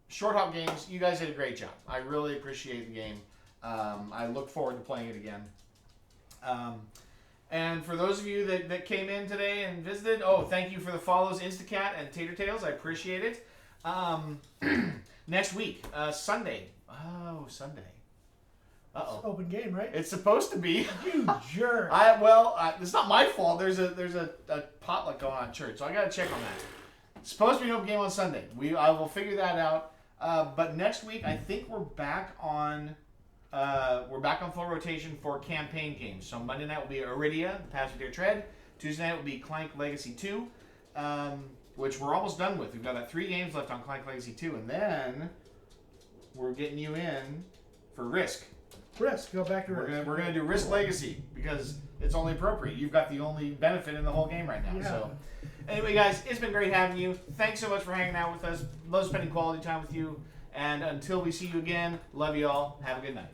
Short hop games. You guys did a great job. I really appreciate the game. I look forward to playing it again. And for those of you that came in today and visited, thank you for the follows, Instacat and Tater Tales. I appreciate it. Next week, Sunday. Oh, Sunday. It's open game, right? It's supposed to be. You jerk. It's not my fault. There's a potluck going on at church, so I gotta check on that. It's supposed to be an open game on Sunday. I will figure that out. But next week, I think we're back on full rotation for campaign games. So Monday night will be Iridia, Pass With Your Tread. Tuesday night will be Clank Legacy 2, which we're almost done with. We've got 3 games left on Clank Legacy 2, and then we're getting you in for Risk. Risk. Go back to Risk. We're gonna do Risk Legacy because it's only appropriate. You've got the only benefit in the whole game right now. Yeah. So, anyway, guys, it's been great having you. Thanks so much for hanging out with us. Love spending quality time with you. And until we see you again, love you all. Have a good night.